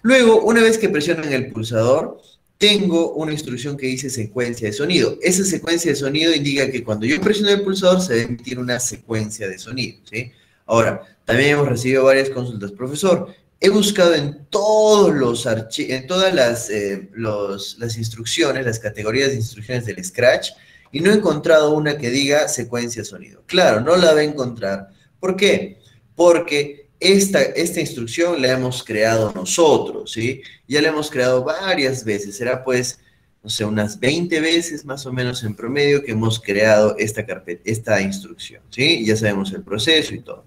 Luego, una vez que presionen el pulsador, tengo una instrucción que dice secuencia de sonido. Esa secuencia de sonido indica que cuando yo presiono el pulsador se debe emitir una secuencia de sonido, ¿sí? Ahora, también hemos recibido varias consultas. Profesor, he buscado en todos los archivos, en todas las instrucciones, las categorías de instrucciones del Scratch, y no he encontrado una que diga secuencia de sonido. Claro, no la va a encontrar. ¿Por qué? Porque esta instrucción la hemos creado nosotros, ¿sí? Ya la hemos creado varias veces. Será pues, no sé, unas 20 veces más o menos en promedio que hemos creado esta instrucción, ¿sí? Ya sabemos el proceso y todo.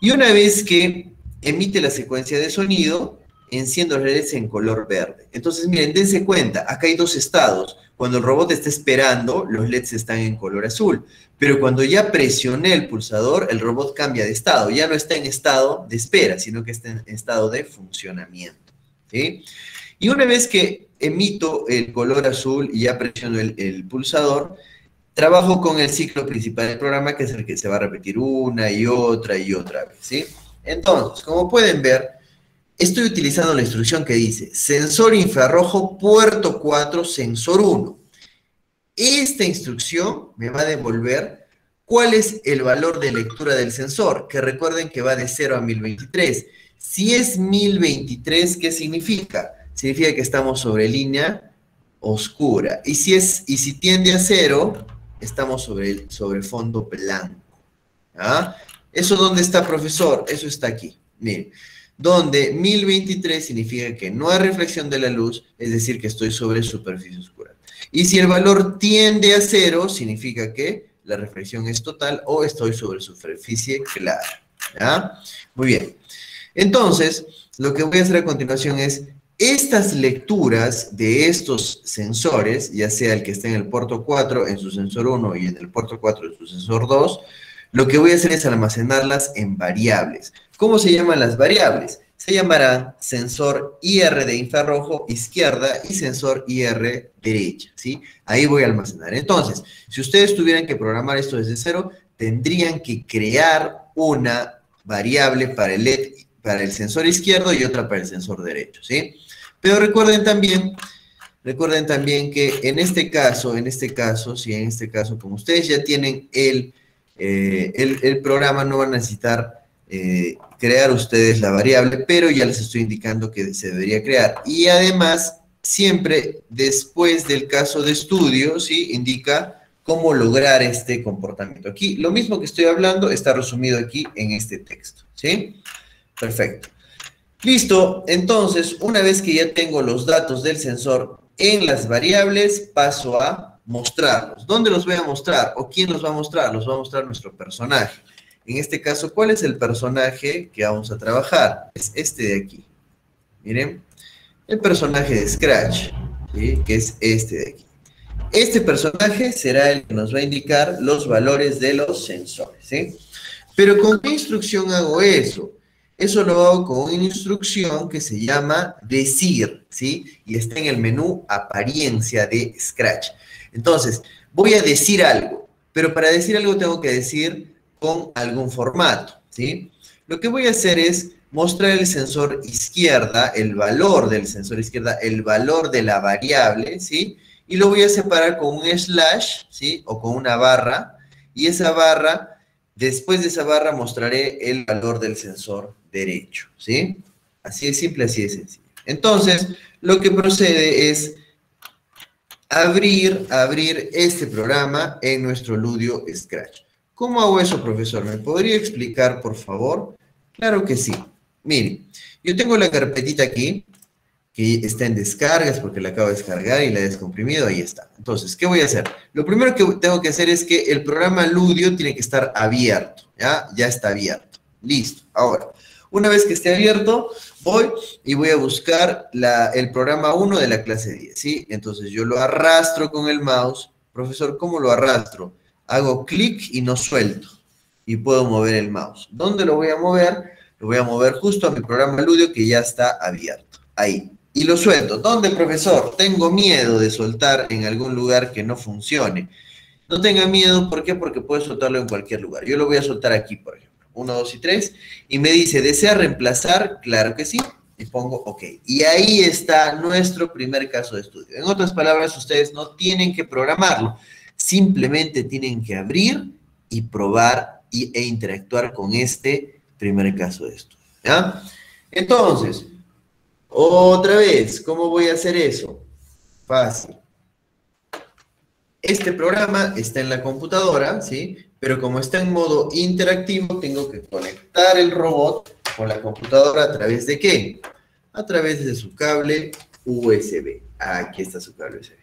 Y una vez que emite la secuencia de sonido, enciendo los LEDs en color verde. Entonces, miren, dense cuenta, acá hay 2 estados. Cuando el robot está esperando, los LEDs están en color azul. Pero cuando ya presioné el pulsador, el robot cambia de estado. Ya no está en estado de espera, sino que está en estado de funcionamiento, ¿sí? Y una vez que emito el color azul y ya presiono el pulsador, trabajo con el ciclo principal del programa, que es el que se va a repetir una y otra vez, ¿sí? Entonces, como pueden ver, estoy utilizando la instrucción que dice sensor infrarrojo puerto 4, sensor 1. Esta instrucción me va a devolver ¿Cuál es el valor de lectura del sensor? Que recuerden que va de 0 a 1023. Si es 1023, ¿qué significa? Significa que estamos sobre línea oscura. Y si tiende a 0, estamos sobre fondo blanco. ¿Ah? ¿Eso dónde está, profesor? Eso está aquí. Miren, donde 1023 significa que no hay reflexión de la luz, es decir, que estoy sobre superficie oscura. Y si el valor tiende a 0, significa que la reflexión es total o estoy sobre superficie clara. ¿Ya? Muy bien. Entonces, lo que voy a hacer a continuación es estas lecturas de estos sensores, ya sea el que está en el puerto 4 en su sensor 1 y en el puerto 4 en su sensor 2, lo que voy a hacer es almacenarlas en variables. ¿Cómo se llaman las variables? Se llamarán sensor IR de infrarrojo izquierda y sensor IR derecha, ¿sí? Ahí voy a almacenar. Entonces, si ustedes tuvieran que programar esto desde cero, tendrían que crear una variable para el LED, para el sensor izquierdo y otra para el sensor derecho, ¿sí? Pero recuerden también que en este caso, como ustedes ya tienen el programa, no van a necesitar crear ustedes la variable, pero ya les estoy indicando que se debería crear. Y además, siempre después del caso de estudio, ¿sí? Indica cómo lograr este comportamiento. Aquí, lo mismo que estoy hablando está resumido aquí en este texto, ¿sí? Perfecto. Listo, entonces, una vez que ya tengo los datos del sensor en las variables, paso a mostrarlos. ¿Dónde los voy a mostrar? ¿O quién los va a mostrar? Los va a mostrar nuestro personaje. En este caso, ¿cuál es el personaje que vamos a trabajar? Es este de aquí. Miren, el personaje de Scratch, ¿sí? Que es este de aquí. Este personaje será el que nos va a indicar los valores de los sensores, ¿sí? Pero ¿con qué instrucción hago eso? Eso lo hago con una instrucción que se llama decir, ¿sí? Y está en el menú apariencia de Scratch. Entonces, voy a decir algo, pero para decir algo tengo que decir con algún formato, ¿sí? Lo que voy a hacer es mostrar el sensor izquierda, el valor del sensor izquierda, el valor de la variable, ¿sí? Y lo voy a separar con un slash, ¿sí? O con una barra, y esa barra, después de esa barra mostraré el valor del sensor derecho, ¿sí? Así de simple, así de sencillo. Entonces, lo que procede es abrir este programa en nuestro Ludio Scratch. ¿Cómo hago eso, profesor? ¿Me podría explicar, por favor? Claro que sí. Miren, yo tengo la carpetita aquí, que está en descargas, porque la acabo de descargar y la he descomprimido, ahí está. Entonces, ¿qué voy a hacer? Lo primero que tengo que hacer es que el programa Ludio tiene que estar abierto, ¿ya? Ya está abierto. Listo. Ahora, una vez que esté abierto, voy y voy a buscar el programa 1 de la clase 10, ¿sí? Entonces, yo lo arrastro con el mouse. Profesor, ¿cómo lo arrastro? Hago clic y no suelto. Y puedo mover el mouse. ¿Dónde lo voy a mover? Lo voy a mover justo a mi programa Ludio que ya está abierto. Ahí. Y lo suelto. ¿Dónde, profesor? Tengo miedo de soltar en algún lugar que no funcione. No tenga miedo, ¿por qué? Porque puedo soltarlo en cualquier lugar. Yo lo voy a soltar aquí, por ejemplo. 1, 2 y 3. Y me dice, ¿desea reemplazar? Claro que sí. Y pongo OK. Y ahí está nuestro primer caso de estudio. En otras palabras, ustedes no tienen que programarlo. Simplemente tienen que abrir y probar e interactuar con este primer caso de estudio, ¿ya? Entonces, otra vez, ¿cómo voy a hacer eso? Fácil. Este programa está en la computadora, ¿sí? Pero como está en modo interactivo, tengo que conectar el robot con la computadora ¿a través de qué? A través de su cable USB. Aquí está su cable USB.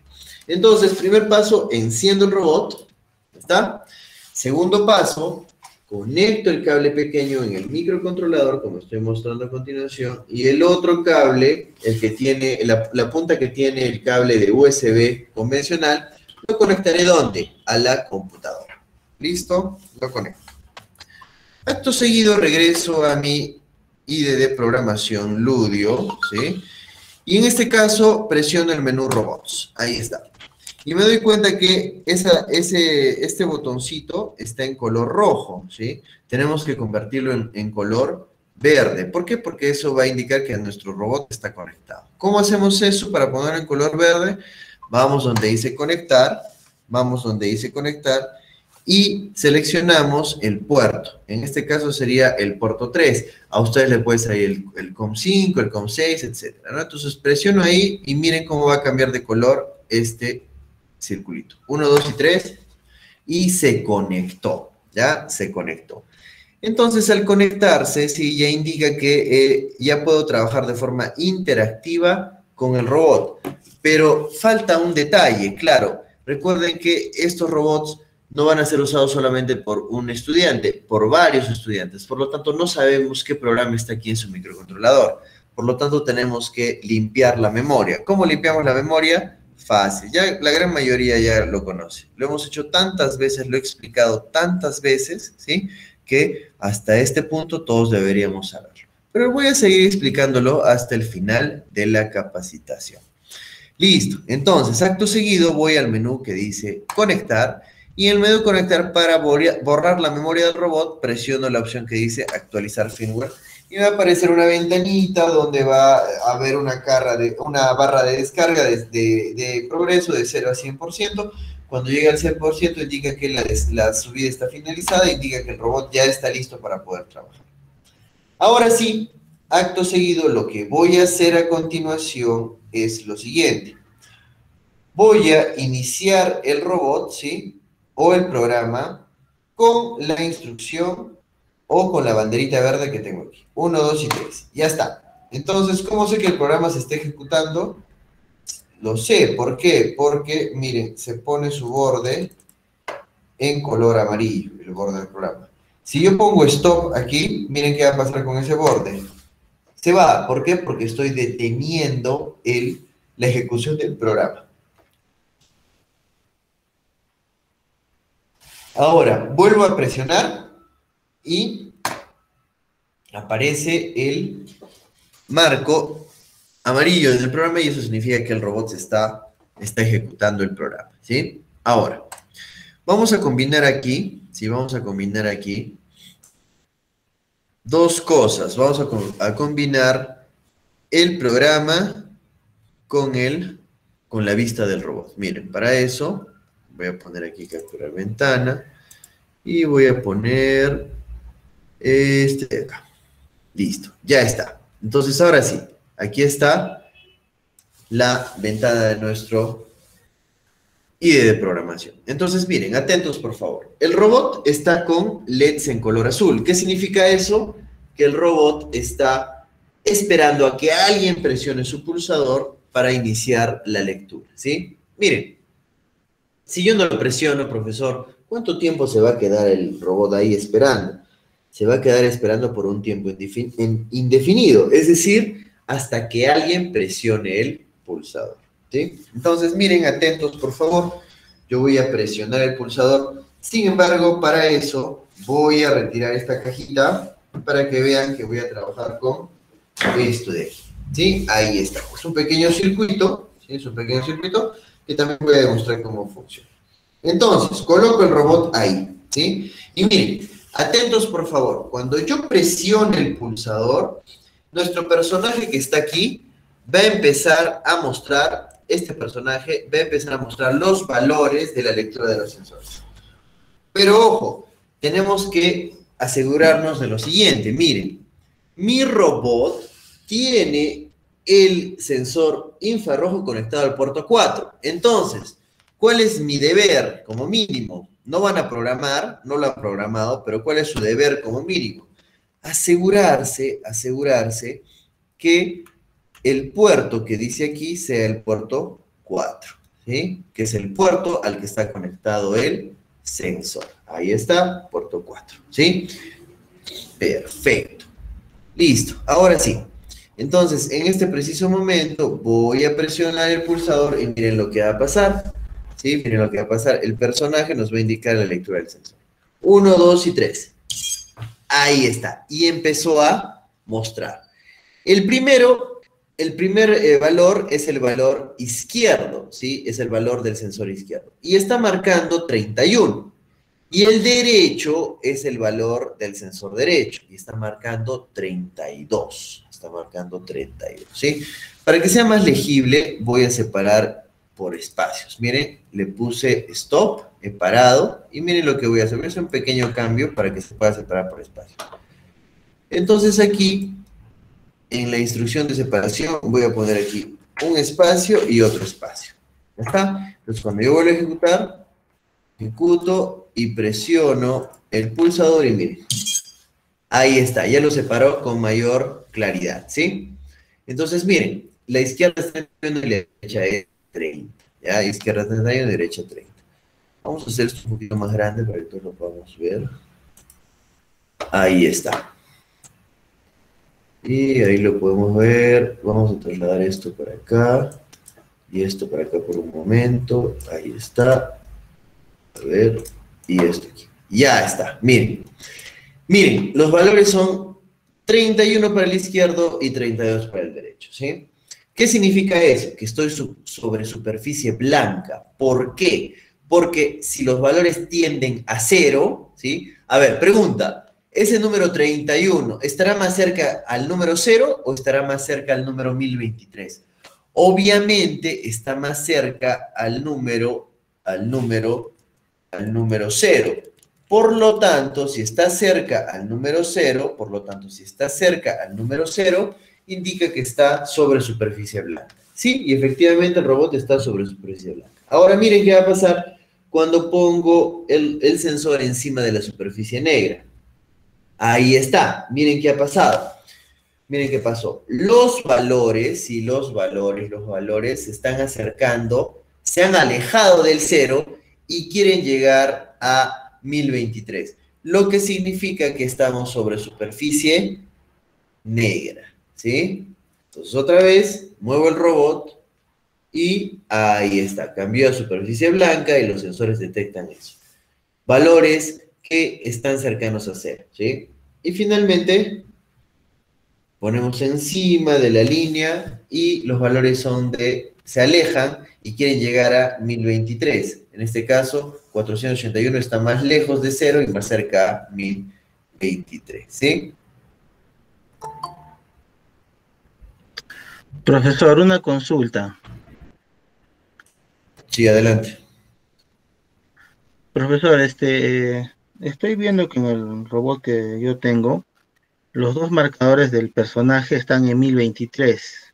Entonces, primer paso, enciendo el robot. ¿Está? Segundo paso, conecto el cable pequeño en el microcontrolador, como estoy mostrando a continuación, y el otro cable, el que tiene, la punta que tiene el cable de USB convencional, lo conectaré ¿dónde? A la computadora. ¿Listo? Lo conecto. Acto seguido regreso a mi IDE de programación Ludio, ¿sí? Y en este caso presiono el menú Robots. Ahí está. Y me doy cuenta que este botoncito está en color rojo, ¿sí? Tenemos que convertirlo en color verde. ¿Por qué? Porque eso va a indicar que nuestro robot está conectado. ¿Cómo hacemos eso para ponerlo en color verde? Vamos donde dice conectar, y seleccionamos el puerto. En este caso sería el puerto 3. A ustedes les puede salir el COM5, el COM6, etc., ¿no? Entonces presiono ahí y miren cómo va a cambiar de color este circulito. 1, 2 y 3 y se conectó, ¿ya? Se conectó. Entonces, al conectarse, sí, ya indica que ya puedo trabajar de forma interactiva con el robot. Pero falta un detalle, claro. Recuerden que estos robots no van a ser usados solamente por un estudiante, por varios estudiantes. Por lo tanto, no sabemos qué programa está aquí en su microcontrolador. Por lo tanto, tenemos que limpiar la memoria. ¿Cómo limpiamos la memoria? Fácil. Ya la gran mayoría ya lo conoce. Lo hemos hecho tantas veces, lo he explicado tantas veces, ¿sí?, que hasta este punto todos deberíamos saberlo. Pero voy a seguir explicándolo hasta el final de la capacitación. Listo. Entonces, acto seguido voy al menú que dice conectar y en el menú conectar para borrar la memoria del robot presiono la opción que dice actualizar firmware y me va a aparecer una ventanita donde va a haber una barra de descarga de progreso de 0 a 100%. Cuando llega al 100% indica que la subida está finalizada, indica que el robot ya está listo para poder trabajar. Ahora sí, acto seguido, lo que voy a hacer a continuación es lo siguiente. Voy a iniciar el robot, ¿sí?, o el programa con la instrucción o con la banderita verde que tengo aquí. 1, 2 y 3. Ya está. Entonces, ¿cómo sé que el programa se está ejecutando? Lo sé. ¿Por qué? Porque, miren, se pone su borde en color amarillo, el borde del programa. Si yo pongo stop aquí, miren qué va a pasar con ese borde. Se va. ¿Por qué? Porque estoy deteniendo la ejecución del programa. Ahora, vuelvo a presionar y aparece el marco amarillo en el programa y eso significa que el robot está ejecutando el programa, ¿sí? Ahora, vamos a combinar aquí, ¿sí? Vamos a combinar aquí dos cosas. Vamos a combinar el programa con la vista del robot. Miren, para eso voy a poner aquí capturar ventana y voy a poner este de acá. Listo, ya está. Entonces, ahora sí, aquí está la ventana de nuestro IDE de programación. Entonces, miren, atentos por favor. El robot está con LEDs en color azul. ¿Qué significa eso? Que el robot está esperando a que alguien presione su pulsador para iniciar la lectura, ¿sí? Miren, si yo no lo presiono, profesor, ¿cuánto tiempo se va a quedar el robot ahí esperando? Se va a quedar esperando por un tiempo indefinido, es decir, hasta que alguien presione el pulsador, ¿sí? Entonces, miren, atentos, por favor. Yo voy a presionar el pulsador. Sin embargo, para eso voy a retirar esta cajita para que vean que voy a trabajar con esto de aquí, ¿sí? Ahí está. Es un pequeño circuito, ¿sí? Es un pequeño circuito que también voy a demostrar cómo funciona. Entonces, coloco el robot ahí, ¿sí? Y miren, atentos por favor, cuando yo presione el pulsador, nuestro personaje que está aquí va a empezar a mostrar, este personaje va a empezar a mostrar los valores de la lectura de los sensores. Pero ojo, tenemos que asegurarnos de lo siguiente, miren, mi robot tiene el sensor infrarrojo conectado al puerto 4. Entonces, ¿cuál es mi deber como mínimo? No van a programar, no lo han programado, pero ¿cuál es su deber como mínimo? Asegurarse que el puerto que dice aquí sea el puerto 4, ¿sí? Que es el puerto al que está conectado el sensor. Ahí está, puerto 4, ¿sí? Perfecto. Listo, ahora sí. Entonces, en este preciso momento voy a presionar el pulsador y miren lo que va a pasar. ¿Sí? Miren lo que va a pasar. El personaje nos va a indicar la lectura del sensor. 1, 2 y 3. Ahí está. Y empezó a mostrar. El primer valor es el valor izquierdo, ¿sí? Es el valor del sensor izquierdo. Y está marcando 31. Y el derecho es el valor del sensor derecho. Y está marcando 32. Está marcando 32, ¿sí? Para que sea más legible, voy a separar por espacios. Miren, le puse stop, he parado, y miren lo que voy a hacer. Voy a hacer un pequeño cambio para que se pueda separar por espacio. Entonces aquí, en la instrucción de separación, voy a poner aquí un espacio y otro espacio. ¿Ya está? Entonces cuando yo vuelvo a ejecutar, ejecuto y presiono el pulsador y miren. Ahí está, ya lo separó con mayor claridad, ¿sí? Entonces, miren, la izquierda está en 31 y la derecha es 30. ¿Ya? Izquierda 31 y derecha 30. Vamos a hacer esto un poquito más grande para que todos lo podamos ver. Ahí está. Y ahí lo podemos ver. Vamos a trasladar esto para acá. Y esto para acá por un momento. Ahí está. A ver. Y esto aquí. Ya está. Miren. Miren, los valores son 31 para el izquierdo y 32 para el derecho, ¿sí? ¿Qué significa eso? Que estoy sobre superficie blanca. ¿Por qué? Porque si los valores tienden a 0, ¿sí? A ver, pregunta, ¿ese número 31 estará más cerca al número 0 o estará más cerca al número 1023? Obviamente está más cerca al número 0. Por lo tanto, si está cerca al número 0, indica que está sobre superficie blanca. Sí, y efectivamente el robot está sobre superficie blanca. Ahora miren qué va a pasar cuando pongo el sensor encima de la superficie negra. Ahí está, miren qué ha pasado. Miren qué pasó. Los valores se están acercando, se han alejado del 0 y quieren llegar a 1023. Lo que significa que estamos sobre superficie negra, ¿sí? Entonces otra vez, muevo el robot y ahí está. Cambió a superficie blanca y los sensores detectan eso. Valores que están cercanos a 0, ¿sí? Y finalmente ponemos encima de la línea y los valores se alejan y quieren llegar a 1023. En este caso, 481 está más lejos de 0 y más cerca a 1023, ¿sí? Profesor, una consulta. Sí, adelante. Profesor, estoy viendo que en el robot que yo tengo, los dos marcadores del personaje están en 1023.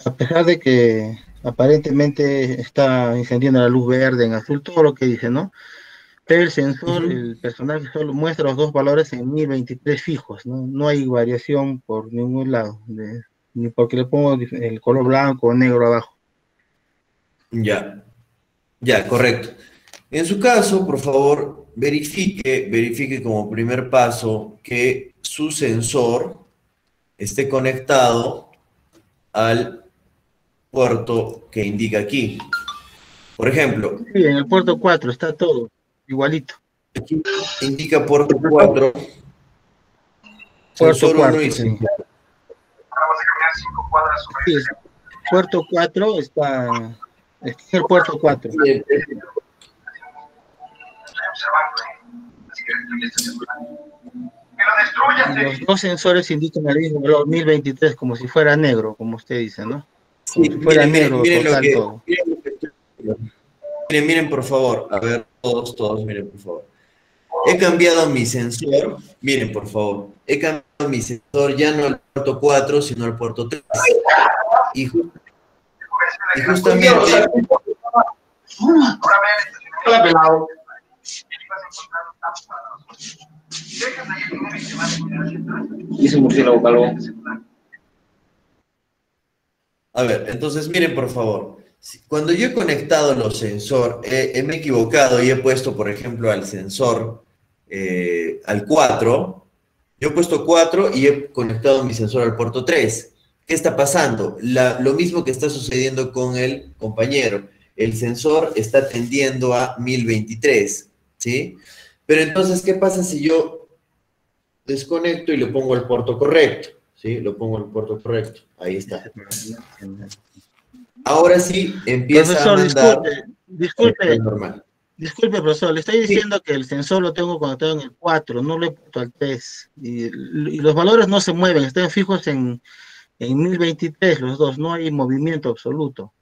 A pesar de que aparentemente está encendiendo la luz verde, en azul, todo lo que dice, ¿no? Pero el sensor, el personaje solo muestra los dos valores en 1023 fijos, ¿no? No hay variación por ningún lado, ni porque le pongo el color blanco o negro abajo. Ya, correcto. En su caso, por favor, verifique como primer paso que su sensor esté conectado al puerto que indica aquí. Por ejemplo. Sí, en el puerto 4 está todo igualito. Aquí indica puerto 4. Sensor 1 y sensor. Sí, puerto 4 está en el puerto 4. Y los dos sensores indican el mismo valor 1023, como si fuera negro, como usted dice, ¿no? Como Sí, si fuera negro total todo. Miren, por favor. A ver, todos, miren, por favor. He cambiado mi sensor. Miren, por favor. He cambiado mi sensor ya no al puerto 4, sino al puerto 3. Y justamente... Hola, pelado. Hice un murciélago calvo. A ver, entonces miren por favor. Cuando yo he conectado los sensores, me he equivocado y he puesto, por ejemplo, al sensor al 4. Yo he puesto 4 y he conectado mi sensor al puerto 3. ¿Qué está pasando? Lo mismo que está sucediendo con el compañero. El sensor está tendiendo a 1023, ¿sí? Pero entonces, ¿qué pasa si yo desconecto y le pongo el puerto correcto? ¿Sí? Lo pongo el puerto correcto. Ahí está. Ahora sí empieza profesor, a mandar... Disculpe, profesor, le estoy diciendo que el sensor lo tengo conectado en el 4, no lo he puesto al 3. Y los valores no se mueven, están fijos en en 1023 los dos, no hay movimiento absoluto.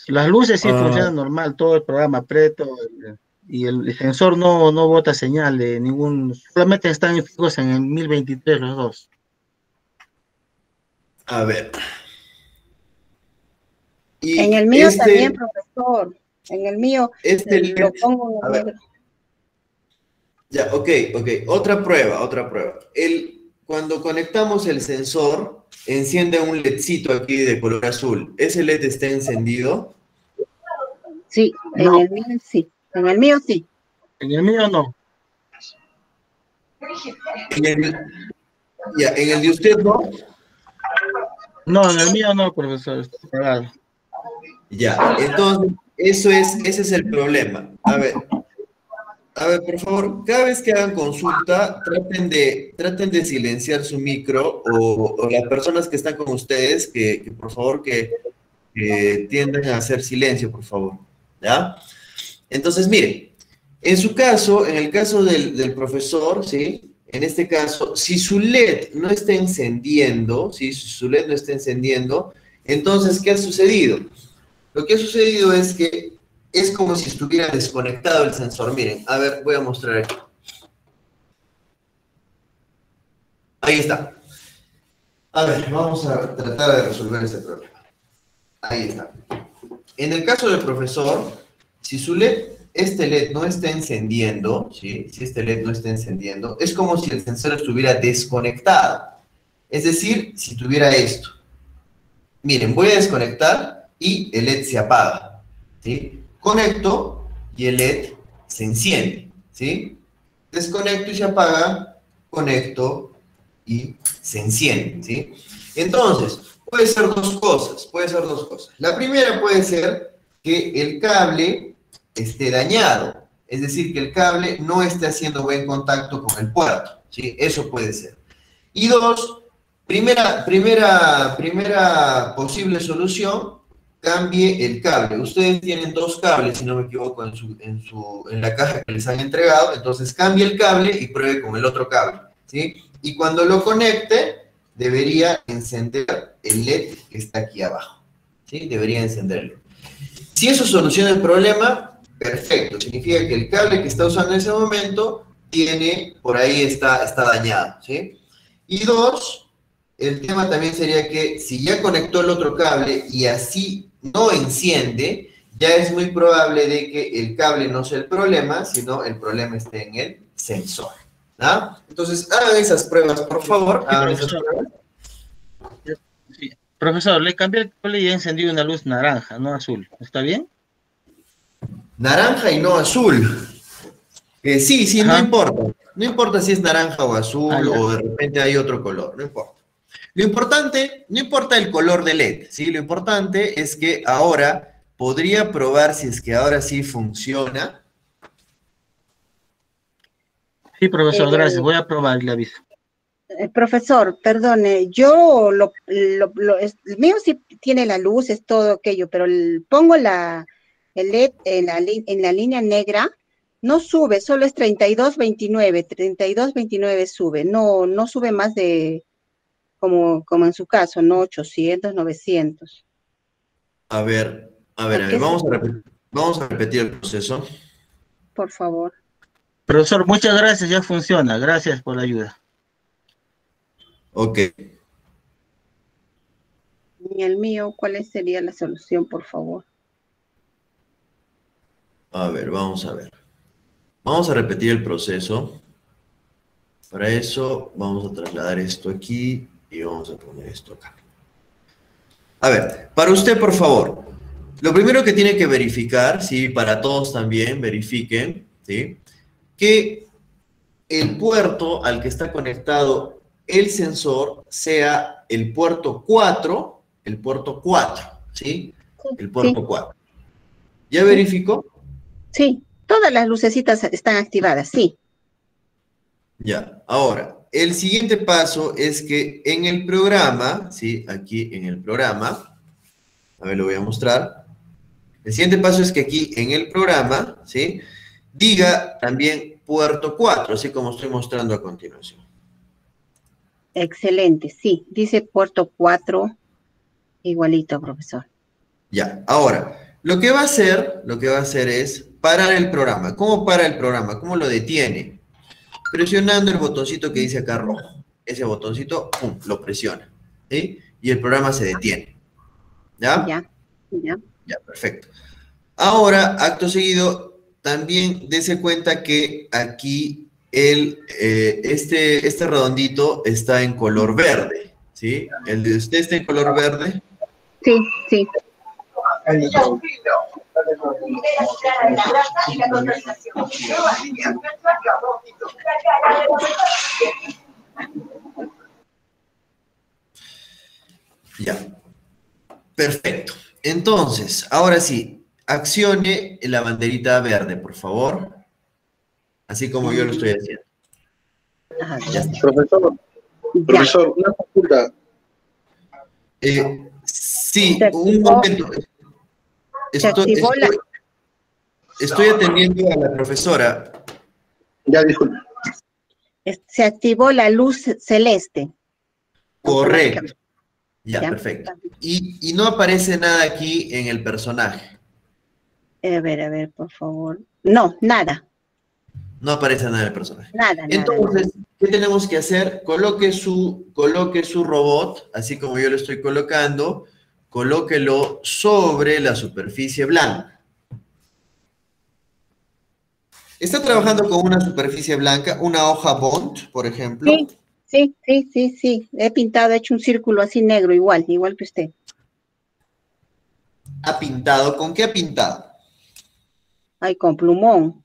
Las luces sí funcionan normal, todo el programa preto y el sensor no bota señal de ningún, solamente están fijos en el 1023 los dos. A ver. Y en el mío también, profesor. En el mío lo pongo en negro. Ya, ok. Otra prueba. Cuando conectamos el sensor, enciende un LEDcito aquí de color azul. ¿Ese LED está encendido? Sí, no. En el mío sí. En el mío sí. En el mío no. ¿En el de usted no? No, en el mío no, profesor, está apagado. Ya, entonces, ese es el problema. A ver, por favor, cada vez que hagan consulta, traten de silenciar su micro o las personas que están con ustedes, que por favor, que tiendan a hacer silencio, por favor. ¿Ya? Entonces, miren, en su caso, en el caso del profesor, ¿sí? En este caso, si su LED no está encendiendo, entonces, ¿qué ha sucedido? Lo que ha sucedido es que es como si estuviera desconectado el sensor. Miren, a ver, voy a mostrar aquí. Ahí está. A ver, vamos a tratar de resolver ese problema. Ahí está. En el caso del profesor, si su LED, este LED no está encendiendo, ¿sí? Si este LED no está encendiendo, es como si el sensor estuviera desconectado. Es decir, si tuviera esto. Miren, voy a desconectar y el LED se apaga, ¿sí? Conecto y el LED se enciende, ¿sí? Desconecto y se apaga, conecto y se enciende, ¿sí? Entonces, puede ser dos cosas. La primera puede ser que el cable esté dañado, es decir, que el cable no esté haciendo buen contacto con el puerto, ¿sí? Eso puede ser. Y dos, primera posible solución, cambie el cable. Ustedes tienen dos cables, si no me equivoco, en la caja que les han entregado, entonces cambie el cable y pruebe con el otro cable, ¿sí? Y cuando lo conecte, debería encender el LED que está aquí abajo, ¿sí? Debería encenderlo. Si eso soluciona el problema, perfecto. Significa que el cable que está usando en ese momento por ahí está dañado, ¿sí? Y dos, el tema también sería que si ya conectó el otro cable y así no enciende, ya es muy probable de que el cable no sea el problema, sino el problema esté en el sensor. ¿Ah? Entonces, hagan esas pruebas, por favor. Sí. Profesor, le cambié el cable y he encendido una luz naranja, no azul. ¿Está bien? Naranja y no azul. Sí, Ajá. no importa. No importa si es naranja o azul o de repente hay otro color, no importa. Lo importante, no importa el color del LED, ¿sí? Lo importante es que ahora podría probar si es que ahora sí funciona. Sí, profesor, gracias. Voy a probar y le aviso. Profesor, perdone, yo el mío sí tiene la luz, es todo aquello, pero pongo el LED en la línea negra, no sube, solo es 3229 sube, no sube más de, como en su caso, no 800, 900. A ver, vamos a repetir el proceso. Por favor. Profesor, muchas gracias, ya funciona. Gracias por la ayuda. Ok. Y el mío, ¿cuál sería la solución, por favor? A ver, vamos a ver. Vamos a repetir el proceso. Para eso vamos a trasladar esto aquí y vamos a poner esto acá. A ver, para usted, por favor, lo primero que tiene que verificar, sí, para todos también, verifiquen, ¿sí? Que el puerto al que está conectado el sensor sea el puerto 4, ¿sí? El puerto 4. ¿Ya verificó? Sí, todas las lucecitas están activadas, sí. Ya, ahora, el siguiente paso es que en el programa, ¿sí? Aquí en el programa, a ver, lo voy a mostrar. El siguiente paso es que aquí en el programa, ¿sí? Diga también puerto 4, así como estoy mostrando a continuación. Excelente, sí. Dice puerto 4, igualito, profesor. Ya, ahora, lo que va a hacer es parar el programa. ¿Cómo para el programa? ¿Cómo lo detiene? Presionando el botoncito que dice acá rojo. Ese botoncito, pum, lo presiona, ¿sí? Y el programa se detiene. ¿Ya? Ya, ya. Ya, perfecto. Ahora, acto seguido, también dése cuenta que aquí este redondito está en color verde, ¿sí? El de usted está en color verde. Sí, sí. Ya, perfecto. Entonces, ahora sí, accione la banderita verde, por favor. Así como yo lo estoy haciendo. Ah, Ya está. ya. Profesor, una consulta. Sí, Se un activó- momento. se activó Estoy atendiendo a la profesora. Ya, disculpe. se activó la luz celeste. Correcto. Ya, Ya. perfecto. Y no aparece nada aquí en el personaje. A ver, por favor. No, nada, No aparece nada en el personaje. nada. Entonces, ¿qué tenemos que hacer? Coloque su robot, así como yo lo estoy colocando, colóquelo sobre la superficie blanca. ¿Está trabajando con una superficie blanca, una hoja Bond, por ejemplo? Sí. He pintado, he hecho un círculo así negro, igual que usted. ¿Ha pintado? ¿Con qué ha pintado? Ay, con plumón.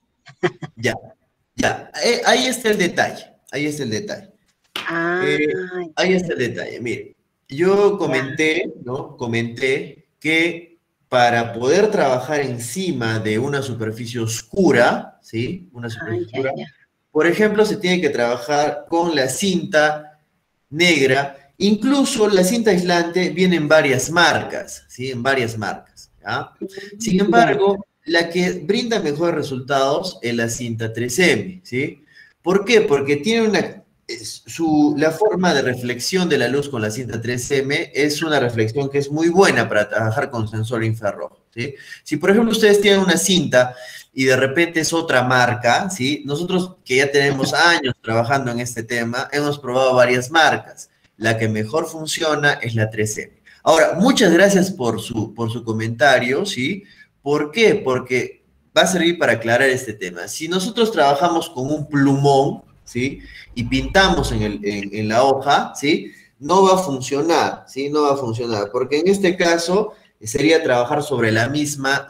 Ya. Ahí está el detalle. Ahí está el detalle. Ahí está el detalle. Mire, yo comenté, ¿no? Comenté que para poder trabajar encima de una superficie oscura, ¿sí? Una superficie oscura, por ejemplo, se tiene que trabajar con la cinta negra. Incluso la cinta aislante viene en varias marcas, ¿sí? En varias marcas, ¿ya? Sin embargo, la que brinda mejores resultados es la cinta 3M, ¿sí? ¿Por qué? Porque tiene la forma de reflexión de la luz con la cinta 3M es una reflexión que es muy buena para trabajar con sensor infrarrojo, ¿sí? Si, por ejemplo, ustedes tienen una cinta y de repente es otra marca, ¿sí? Nosotros que ya tenemos años trabajando en este tema, hemos probado varias marcas. La que mejor funciona es la 3M. Ahora, muchas gracias por su comentario, ¿sí? ¿Por qué? Porque va a servir para aclarar este tema. Si nosotros trabajamos con un plumón, ¿sí? Y pintamos en la hoja, ¿sí? No va a funcionar, ¿sí? No va a funcionar, porque en este caso sería trabajar sobre la misma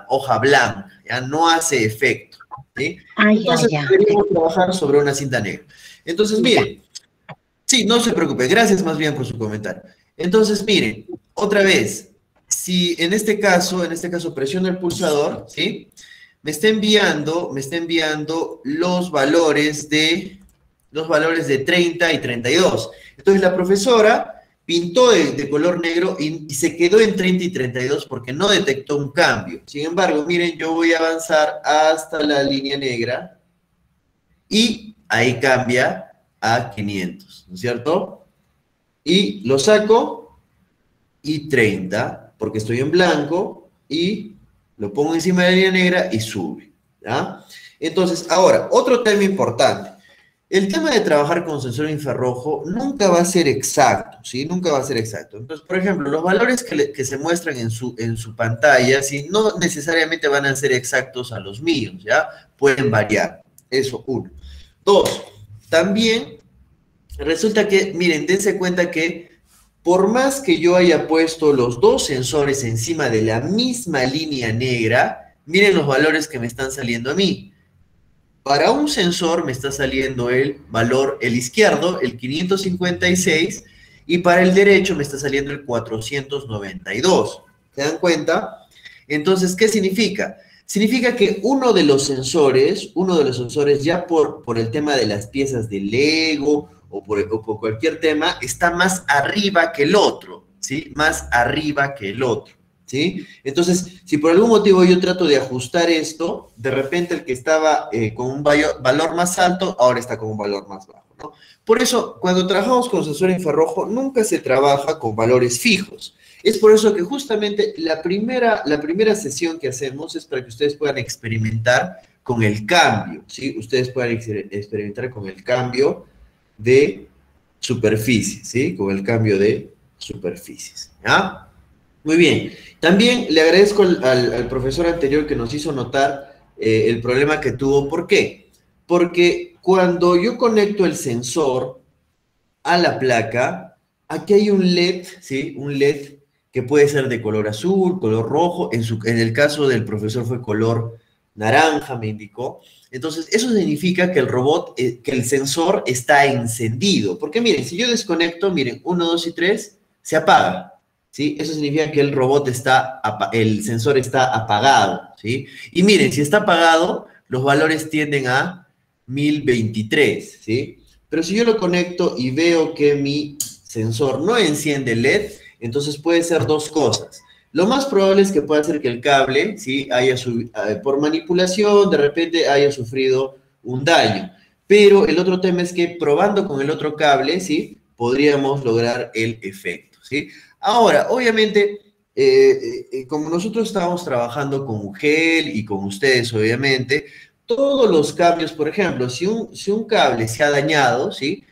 hoja blanca, ¿ya? No hace efecto, ¿sí? Entonces deberíamos trabajar sobre una cinta negra. Entonces, miren, sí, no se preocupe, gracias más bien por su comentario. Entonces, miren, otra vez, si en este caso presiono el pulsador, ¿sí? Me está enviando los valores de 30 y 32. Entonces la profesora pintó de color negro y se quedó en 30 y 32 porque no detectó un cambio. Sin embargo, miren, yo voy a avanzar hasta la línea negra y ahí cambia a 500, ¿no es cierto? Y lo saco y 30, porque estoy en blanco, y lo pongo encima de la línea negra y sube, ¿ya? Entonces, ahora, otro tema importante. El tema de trabajar con sensor infrarrojo nunca va a ser exacto, ¿sí? Nunca va a ser exacto. Entonces, por ejemplo, los valores que se muestran en su pantalla, ¿sí? No necesariamente van a ser exactos a los míos, ¿ya? Pueden variar. Eso, uno. Dos, también resulta que, miren, dense cuenta que por más que yo haya puesto los dos sensores encima de la misma línea negra, miren los valores que me están saliendo a mí. Para un sensor me está saliendo el izquierdo, el 556, y para el derecho me está saliendo el 492. ¿Se dan cuenta? Entonces, ¿qué significa? Significa que uno de los sensores ya por el tema de las piezas de Lego o por cualquier tema, está más arriba que el otro, ¿sí? Más arriba que el otro, ¿sí? Entonces, si por algún motivo yo trato de ajustar esto, de repente el que estaba con un valor más alto, ahora está con un valor más bajo, ¿no? Por eso, cuando trabajamos con sensor infrarrojo, nunca se trabaja con valores fijos. Es por eso que justamente la primera sesión que hacemos es para que ustedes puedan experimentar con el cambio, ¿sí? Ustedes puedan experimentar con el cambio de superficie, ¿sí? Con el cambio de superficies, ¿ya? Muy bien. También le agradezco al profesor anterior que nos hizo notar el problema que tuvo. ¿Por qué? Porque cuando yo conecto el sensor a la placa, aquí hay un LED, ¿sí? Un LED que puede ser de color azul, color rojo. En el caso del profesor fue color naranja, me indicó. Entonces, eso significa que el robot, que el sensor está encendido. Porque miren, si yo desconecto, miren, 1, 2 y 3, se apaga. ¿Sí? Eso significa que el sensor está apagado, ¿sí? Y miren, si está apagado, los valores tienden a 1023, ¿sí? Pero si yo lo conecto y veo que mi sensor no enciende el LED, entonces puede ser dos cosas. Lo más probable es que pueda ser que el cable, ¿sí? Por manipulación, de repente haya sufrido un daño. Pero el otro tema es que probando con el otro cable, ¿sí? Podríamos lograr el efecto, ¿sí? Ahora, obviamente, como nosotros estábamos trabajando con UGEL y con ustedes, obviamente, todos los cambios, por ejemplo, si un cable se ha dañado, ¿sí?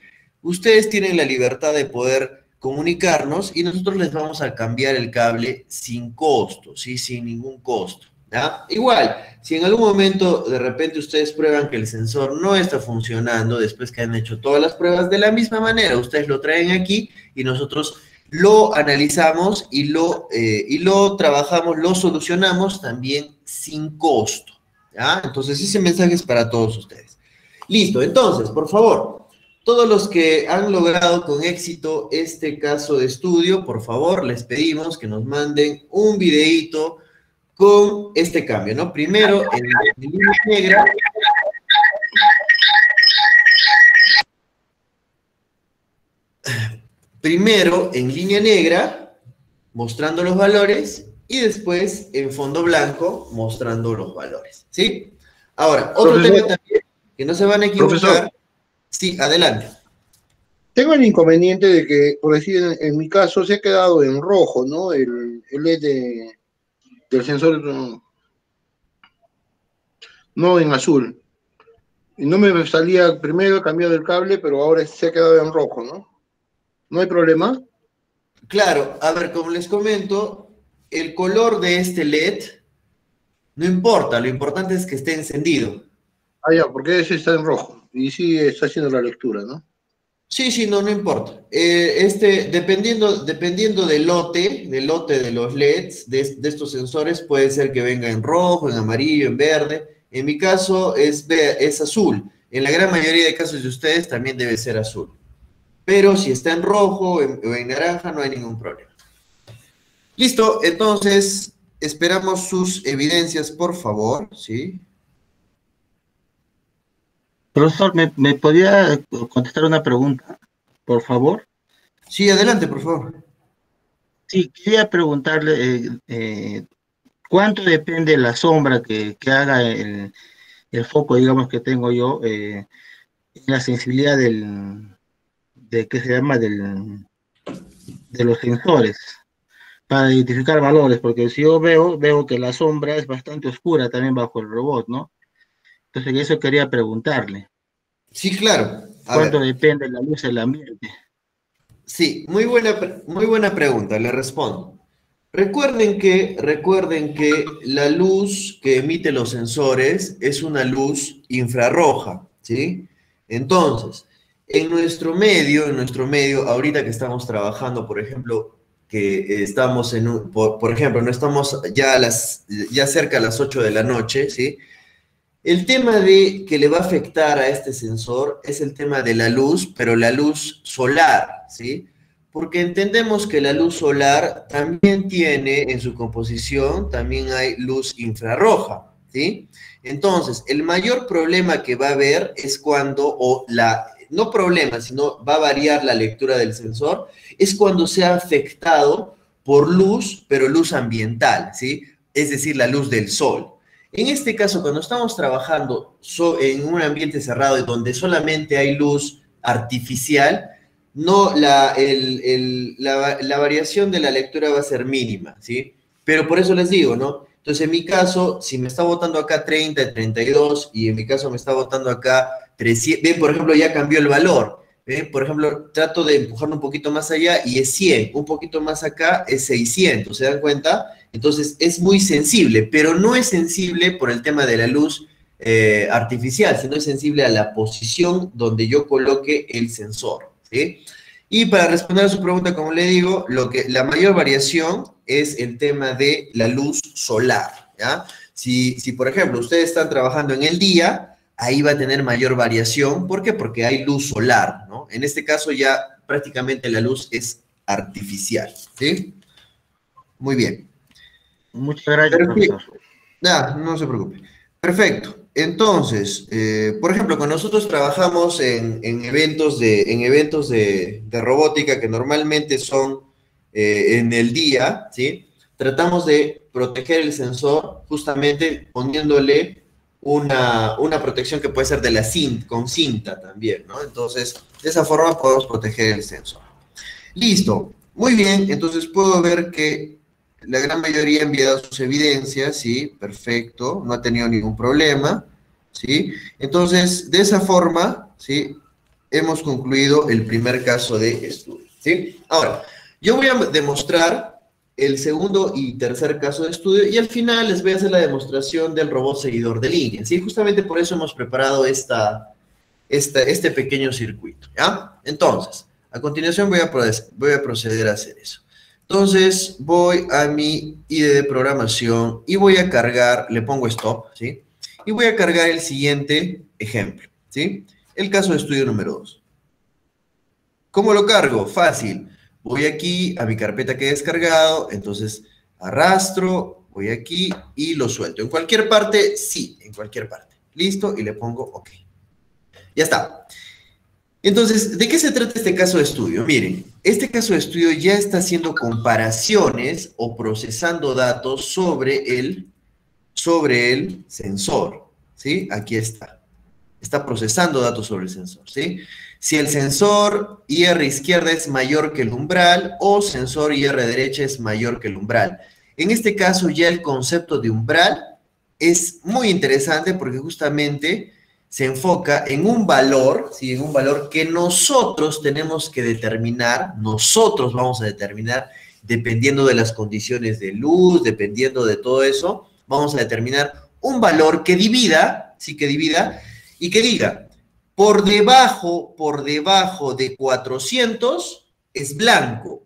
Ustedes tienen la libertad de poder comunicarnos y nosotros les vamos a cambiar el cable sin costo, ¿sí? Sin ningún costo, ¿ya? Igual, si en algún momento de repente ustedes prueban que el sensor no está funcionando, después que han hecho todas las pruebas de la misma manera, ustedes lo traen aquí y nosotros lo analizamos y lo trabajamos, lo solucionamos también sin costo, ¿ya? Entonces, ese mensaje es para todos ustedes. Listo, entonces, por favor, todos los que han logrado con éxito este caso de estudio, por favor, les pedimos que nos manden un videíto con este cambio, ¿no? Primero, en línea negra. Primero en línea negra, mostrando los valores, y después en fondo blanco, mostrando los valores, ¿sí? Ahora, otro tema también, que no se van a equivocar. Profesor. Sí, adelante. Tengo el inconveniente de que, por decir, en mi caso, se ha quedado en rojo, ¿no? El LED del sensor, no en azul. Y no me salía, primero he cambiado el cable, pero ahora se ha quedado en rojo, ¿no? ¿No hay problema? Claro, a ver, como les comento, el color de este LED no importa, lo importante es que esté encendido. Ah, ya, porque ese está en rojo y sí está haciendo la lectura, ¿no? Sí, no importa. Dependiendo del lote de los LEDs, de estos sensores, puede ser que venga en rojo, en amarillo, en verde. En mi caso es azul. En la gran mayoría de casos de ustedes también debe ser azul. Pero si está en rojo o en naranja, no hay ningún problema. Listo, entonces esperamos sus evidencias, por favor, ¿sí? Profesor, ¿me podría contestar una pregunta, por favor? Sí, adelante, por favor. Sí, quería preguntarle cuánto depende la sombra que haga el foco, digamos, que tengo yo, en la sensibilidad ¿qué se llama? De los sensores, para identificar valores, porque si yo veo que la sombra es bastante oscura también bajo el robot, ¿no? Entonces, eso quería preguntarle. Sí, claro. ¿Cuánto depende la luz del ambiente? Sí, muy buena pregunta, le respondo. Recuerden que la luz que emite los sensores es una luz infrarroja, ¿sí? Entonces, en nuestro medio, ahorita que estamos trabajando, por ejemplo, que estamos por ejemplo, no estamos ya cerca a las 8 de la noche, ¿sí? El tema de que le va a afectar a este sensor es el tema de la luz, pero la luz solar, ¿sí? Porque entendemos que la luz solar también tiene en su composición, también hay luz infrarroja, ¿sí? Entonces, el mayor problema que va a haber es no problema, sino va a variar la lectura del sensor, es cuando sea afectado por luz, pero luz ambiental, ¿sí? Es decir, la luz del sol. En este caso, cuando estamos trabajando en un ambiente cerrado y donde solamente hay luz artificial, no, la variación de la lectura va a ser mínima, ¿sí? Pero por eso les digo, ¿no? Entonces, en mi caso, si me está botando acá 30, 32, y en mi caso me está botando acá 300, ven, por ejemplo, ya cambió el valor. ¿Ven? Por ejemplo, trato de empujarlo un poquito más allá y es 100, un poquito más acá es 600, ¿se dan cuenta? Entonces, es muy sensible, pero no es sensible por el tema de la luz artificial, sino es sensible a la posición donde yo coloque el sensor, ¿sí? Y para responder a su pregunta, como le digo, la mayor variación es el tema de la luz solar, ¿ya? Si por ejemplo, ustedes están trabajando en el día, ahí va a tener mayor variación. ¿Por qué? Porque hay luz solar, ¿no? En este caso ya prácticamente la luz es artificial, ¿sí? Muy bien. Muchas gracias, profesor. Nada, no se preocupe. Perfecto. Entonces, por ejemplo, cuando nosotros trabajamos en eventos de robótica que normalmente son en el día, ¿sí? Tratamos de proteger el sensor justamente poniéndole una protección que puede ser de la cinta, con cinta también, ¿no? Entonces, de esa forma podemos proteger el sensor. Listo. Muy bien. Entonces, puedo ver que la gran mayoría ha enviado sus evidencias, ¿sí? Perfecto, no ha tenido ningún problema, ¿sí? Entonces, de esa forma, ¿sí? Hemos concluido el primer caso de estudio, ¿sí? Ahora, yo voy a demostrar el segundo y tercer caso de estudio y al final les voy a hacer la demostración del robot seguidor de línea, ¿sí? Justamente por eso hemos preparado este pequeño circuito, ¿ya? Entonces, a continuación voy a proceder a hacer eso. Entonces, voy a mi IDE de programación y voy a cargar, le pongo stop, ¿sí? Y voy a cargar el siguiente ejemplo, ¿sí? El caso de estudio número 2. ¿Cómo lo cargo? Fácil. Voy aquí a mi carpeta que he descargado, entonces arrastro, voy aquí y lo suelto. ¿En cualquier parte? Sí, en cualquier parte. Listo, y le pongo OK. Ya está. Entonces, ¿de qué se trata este caso de estudio? Miren, este caso de estudio ya está haciendo comparaciones o procesando datos sobre el sensor, ¿sí? Aquí está. Está procesando datos sobre el sensor, ¿sí? Si el sensor IR izquierda es mayor que el umbral o sensor IR derecha es mayor que el umbral. En este caso ya el concepto de umbral es muy interesante porque justamente se enfoca en un valor, ¿sí? En un valor que nosotros tenemos que determinar, nosotros vamos a determinar, dependiendo de las condiciones de luz, dependiendo de todo eso, vamos a determinar un valor que divida, ¿sí? Que divida y que diga, por debajo de 400 es blanco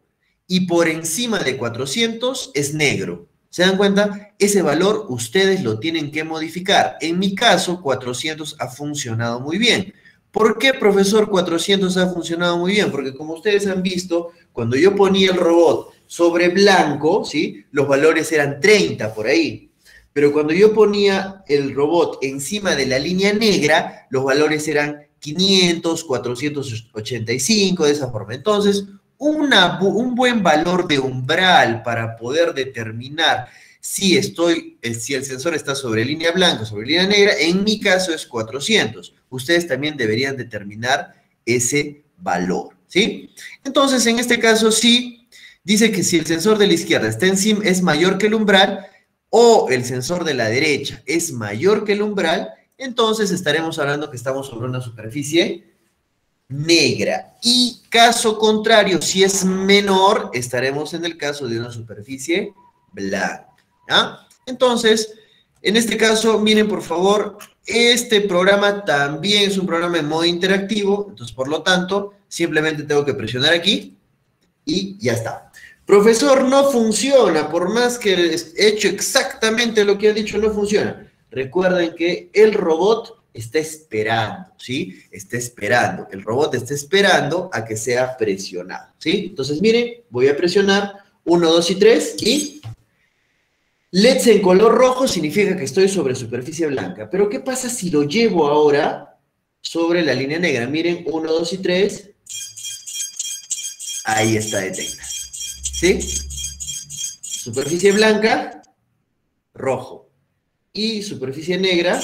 y por encima de 400 es negro. ¿Se dan cuenta? Ese valor ustedes lo tienen que modificar. En mi caso, 400 ha funcionado muy bien. ¿Por qué, profesor, 400 ha funcionado muy bien? Porque como ustedes han visto, cuando yo ponía el robot sobre blanco, ¿sí? Los valores eran 30 por ahí. Pero cuando yo ponía el robot encima de la línea negra, los valores eran 500, 485, de esa forma. Entonces, un buen valor de umbral para poder determinar si el sensor está sobre línea blanca o sobre línea negra, en mi caso es 400. Ustedes también deberían determinar ese valor, ¿sí? Entonces, en este caso sí, dice que si el sensor de la izquierda está encima, es mayor que el umbral, o el sensor de la derecha es mayor que el umbral, entonces estaremos hablando que estamos sobre una superficie negra. Y caso contrario, si es menor, estaremos en el caso de una superficie blanca, ¿ya? Entonces, en este caso, miren por favor, este programa también es un programa en modo interactivo, entonces por lo tanto, simplemente tengo que presionar aquí y ya está. Profesor, no funciona, por más que he hecho exactamente lo que ha dicho, no funciona. Recuerden que el robot está esperando, ¿sí? Está esperando, el robot está esperando a que sea presionado, ¿sí? Entonces, miren, voy a presionar 1, 2 y 3 y LEDs en color rojo significa que estoy sobre superficie blanca. Pero, ¿qué pasa si lo llevo ahora sobre la línea negra? Miren, 1, 2 y 3. Ahí está detecta, ¿sí? superficie blanca, rojo. Y superficie negra,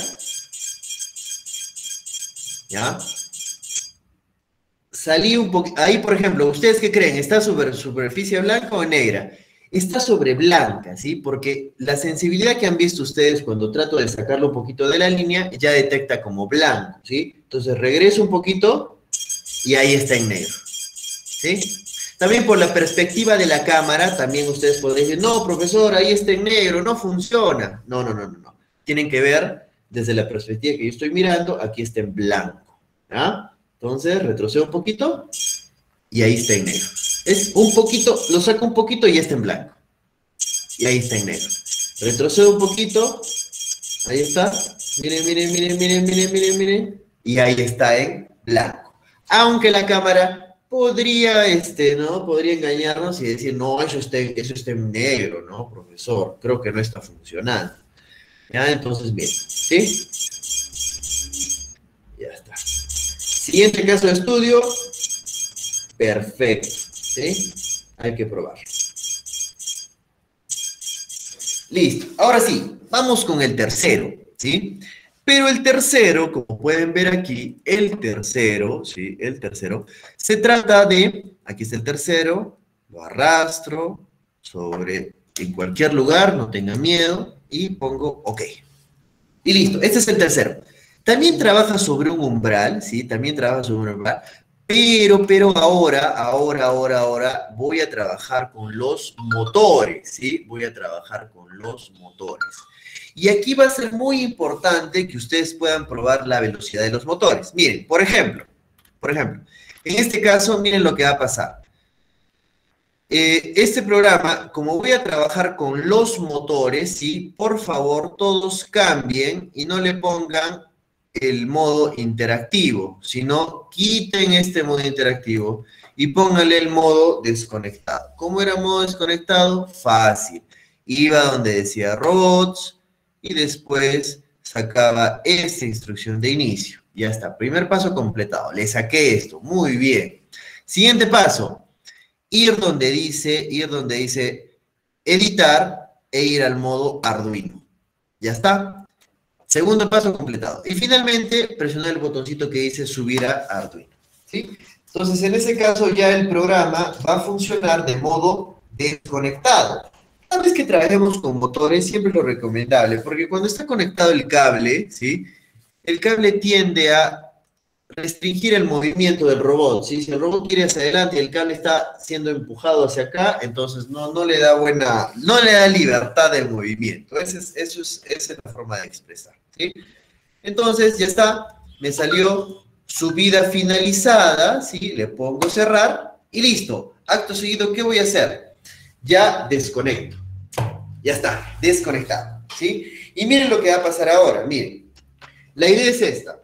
¿ya? Salí un poquito, ahí por ejemplo, ¿ustedes qué creen? ¿Está sobre superficie blanca o negra? Está sobre blanca, ¿sí? Porque la sensibilidad que han visto ustedes cuando trato de sacarlo un poquito de la línea, ya detecta como blanco, ¿sí? Entonces regreso un poquito y ahí está en negro, ¿sí? También por la perspectiva de la cámara, también ustedes podrían decir, no, profesor, ahí está en negro, no funciona. No. Tienen que ver desde la perspectiva que yo estoy mirando, aquí está en blanco, ¿ya? Entonces, retrocedo un poquito y ahí está en negro. Es un poquito, lo saco un poquito y ya está en blanco. Y ahí está en negro. Retrocedo un poquito, ahí está. Miren. Y ahí está en blanco. Aunque la cámara podría, ¿no? Podría engañarnos y decir, no, eso está en negro, ¿no, profesor? Creo que no está funcionando. ¿Ya? Entonces, bien, ¿sí? Ya está. Siguiente caso de estudio. Perfecto, ¿sí? Hay que probar. Listo. Ahora sí, vamos con el tercero, ¿sí? Pero el tercero, como pueden ver aquí, el tercero, ¿sí? El tercero, se trata de, aquí está el tercero, lo arrastro en cualquier lugar, no tengan miedo, y pongo OK. Y listo, este es el tercero. También trabaja sobre un umbral, ¿sí? También trabaja sobre un umbral, pero ahora voy a trabajar con los motores, ¿sí? Voy a trabajar con los motores. Y aquí va a ser muy importante que ustedes puedan probar la velocidad de los motores. Miren, por ejemplo, en este caso, miren lo que va a pasar. Este programa, como voy a trabajar con los motores, ¿sí? Por favor, todos cambien y no le pongan el modo interactivo, sino quiten este modo interactivo y pónganle el modo desconectado. ¿Cómo era modo desconectado? Fácil. Iba donde decía robots y después sacaba esta instrucción de inicio. Ya está, primer paso completado. Le saqué esto, muy bien. Siguiente paso. Ir donde dice editar e ir al modo Arduino. Ya está. Segundo paso completado. Y finalmente, presionar el botoncito que dice subir a Arduino. ¿Sí? Entonces, en ese caso, ya el programa va a funcionar de modo desconectado. Cada vez que trabajemos con motores, siempre es lo recomendable, porque cuando está conectado el cable, ¿sí? El cable tiende a restringir el movimiento del robot, ¿sí? Si el robot quiere hacia adelante y el cable está siendo empujado hacia acá, entonces no le da libertad de movimiento. Esa es la forma de expresar, ¿sí? Entonces, ya está, me salió subida finalizada, ¿sí? Le pongo cerrar y listo. Acto seguido, ¿qué voy a hacer? Ya desconecto. Ya está, desconectado, ¿sí? Y miren lo que va a pasar ahora, miren. La idea es esta.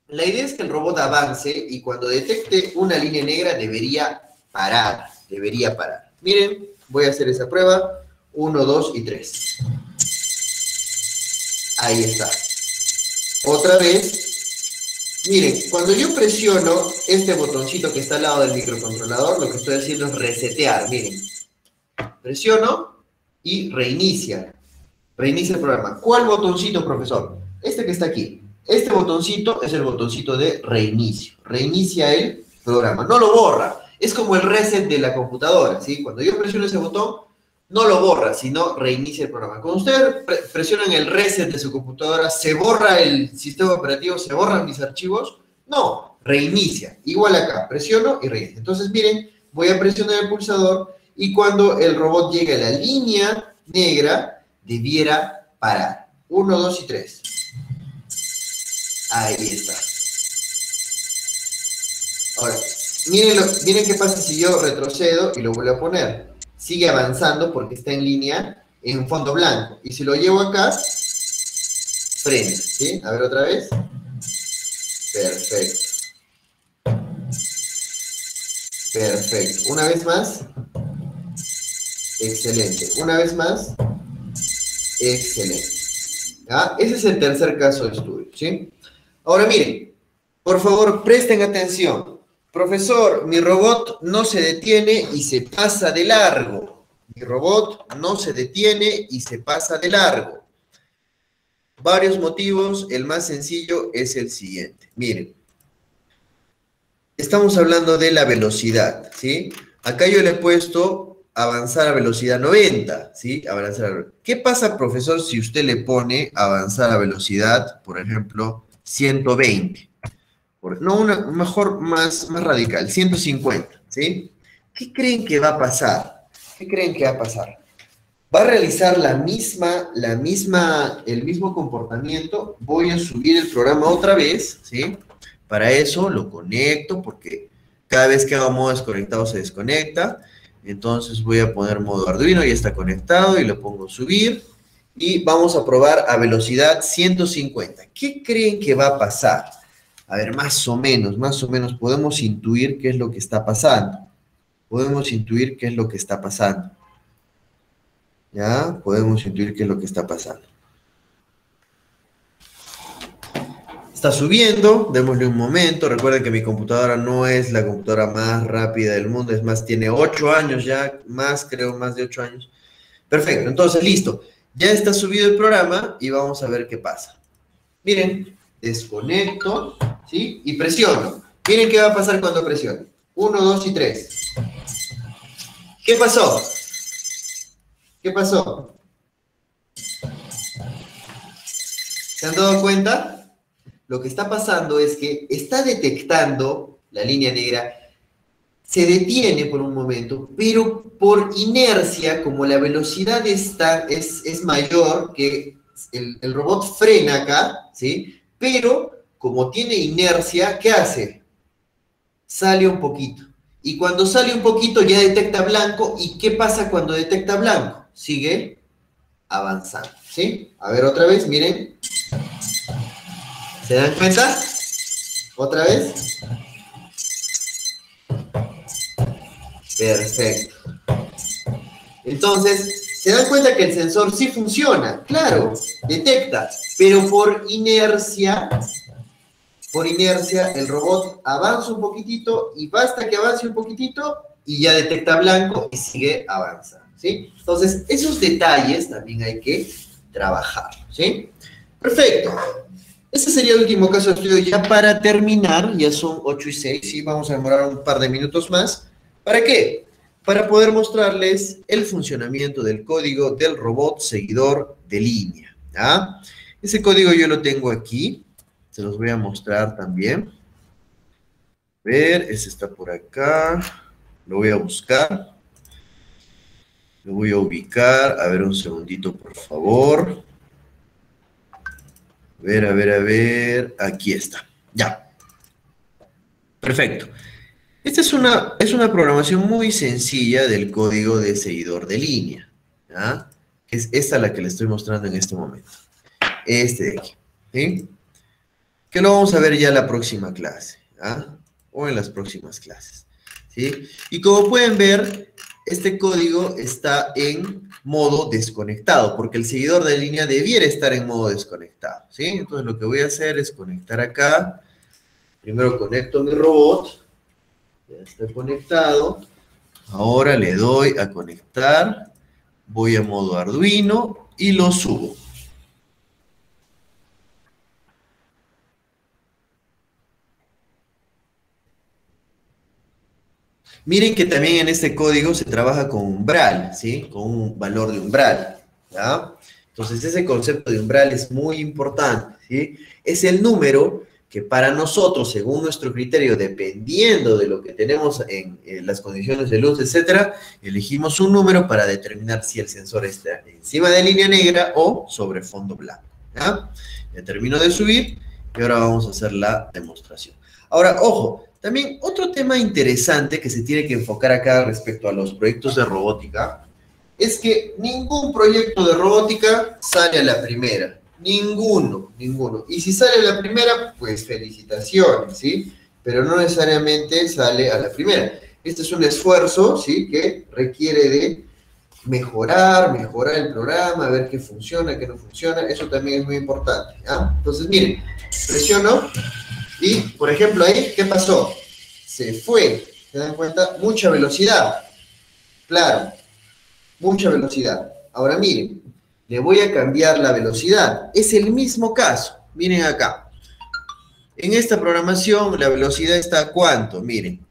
La idea es que el robot avance y cuando detecte una línea negra debería parar. Miren, voy a hacer esa prueba. 1, 2 y 3. Ahí está. Otra vez. Miren, cuando yo presiono este botoncito que está al lado del microcontrolador, lo que estoy haciendo es resetear. Miren. Presiono y reinicia. Reinicia el programa. ¿Cuál botoncito, profesor? Este que está aquí. Este botoncito es el botoncito de reinicio. Reinicia el programa. No lo borra. Es como el reset de la computadora, ¿sí? Cuando yo presiono ese botón, no lo borra, sino reinicia el programa. Cuando ustedes presionan el reset de su computadora, ¿se borra el sistema operativo? ¿Se borran mis archivos? No, reinicia. Igual acá, presiono y reinicia. Entonces, miren, voy a presionar el pulsador y cuando el robot llegue a la línea negra, debiera parar. 1, 2 y 3. Ahí está. Ahora, miren qué pasa si yo retrocedo y lo vuelvo a poner. Sigue avanzando porque está en línea en un fondo blanco. Y si lo llevo acá, frena, ¿sí? A ver otra vez. Perfecto. Perfecto. Una vez más. Excelente. Una vez más. Excelente. ¿Ah? Ese es el tercer caso de estudio, ¿sí? Ahora miren, por favor, presten atención. Profesor, mi robot no se detiene y se pasa de largo. Mi robot no se detiene y se pasa de largo. Varios motivos, el más sencillo es el siguiente. Miren, estamos hablando de la velocidad, ¿sí? Acá yo le he puesto avanzar a velocidad 90, ¿sí? ¿Qué pasa, profesor, si usted le pone avanzar a velocidad, por ejemplo, 120? No, mejor más radical, 150, ¿sí? ¿Qué creen que va a pasar? ¿Qué creen que va a pasar? Va a realizar el mismo comportamiento. Voy a subir el programa otra vez, ¿sí? Para eso lo conecto, porque cada vez que hago modo desconectado se desconecta. Entonces voy a poner modo Arduino, ya está conectado, y lo pongo subir. Y vamos a probar a velocidad 150. ¿Qué creen que va a pasar? A ver, más o menos, podemos intuir qué es lo que está pasando. ¿Ya? Podemos intuir qué es lo que está pasando. Está subiendo, démosle un momento. Recuerden que mi computadora no es la computadora más rápida del mundo, es más, tiene 8 años ya, más de 8 años. Perfecto, entonces, listo. Ya está subido el programa y vamos a ver qué pasa. Miren, desconecto, ¿sí? Y presiono. Miren qué va a pasar cuando presiono. 1, 2 y 3. ¿Qué pasó? ¿Qué pasó? ¿Se han dado cuenta? Lo que está pasando es que está detectando la línea negra, se detiene por un momento, pero por inercia, como la velocidad es mayor, que el robot frena acá, ¿sí? Pero como tiene inercia, ¿qué hace? Sale un poquito. Y cuando sale un poquito ya detecta blanco. ¿Y qué pasa cuando detecta blanco? Sigue avanzando, ¿sí? A ver otra vez, miren. ¿Se dan cuenta? ¿Otra vez? Perfecto. Entonces, ¿se dan cuenta que el sensor sí funciona? Claro, detecta, pero por inercia el robot avanza un poquitito y basta que avance un poquitito y ya detecta blanco y sigue avanzando, ¿sí? Entonces, esos detalles también hay que trabajar, ¿sí? Perfecto. Este sería el último caso de estudio ya para terminar. Ya son 8 y 6 y vamos a demorar un par de minutos más. ¿Para qué? Para poder mostrarles el funcionamiento del código del robot seguidor de línea, ¿ya? Ese código yo lo tengo aquí. Se los voy a mostrar también. A ver, ese está por acá. Lo voy a buscar. Lo voy a ubicar. A ver, un segundito, por favor. A ver. Aquí está. Ya. Perfecto. Esta es una programación muy sencilla del código de seguidor de línea, ¿ya? Es esta la que le estoy mostrando en este momento. Este de aquí, ¿sí? Que lo vamos a ver ya en la próxima clase, ¿ya? O en las próximas clases, ¿sí? Y como pueden ver, este código está en modo desconectado, porque el seguidor de línea debiera estar en modo desconectado, ¿sí? Entonces lo que voy a hacer es conectar acá. Primero conecto mi robot. Ya está conectado. Ahora le doy a conectar. Voy a modo Arduino y lo subo. Miren que también en este código se trabaja con umbral, ¿sí? Con un valor de umbral, ¿ya? Entonces ese concepto de umbral es muy importante, ¿sí? Es el número que para nosotros, según nuestro criterio, dependiendo de lo que tenemos en las condiciones de luz, etcétera, elegimos un número para determinar si el sensor está encima de línea negra o sobre fondo blanco, ¿ya? Ya termino de subir y ahora vamos a hacer la demostración. Ahora, ojo, también otro tema interesante que se tiene que enfocar acá respecto a los proyectos de robótica es que ningún proyecto de robótica sale a la primera. Ninguno. Y si sale a la primera, pues felicitaciones, ¿sí? Pero no necesariamente sale a la primera. Este es un esfuerzo, ¿sí? Que requiere de mejorar el programa, ver qué funciona, qué no funciona. Eso también es muy importante, ¿ah? Entonces, miren, presiono y, por ejemplo, ahí, ¿qué pasó? Se fue. ¿Se dan cuenta? Mucha velocidad. Claro. mucha velocidad. Ahora miren, le voy a cambiar la velocidad. Es el mismo caso. Miren acá. En esta programación la velocidad está a ¿cuánto? Miren.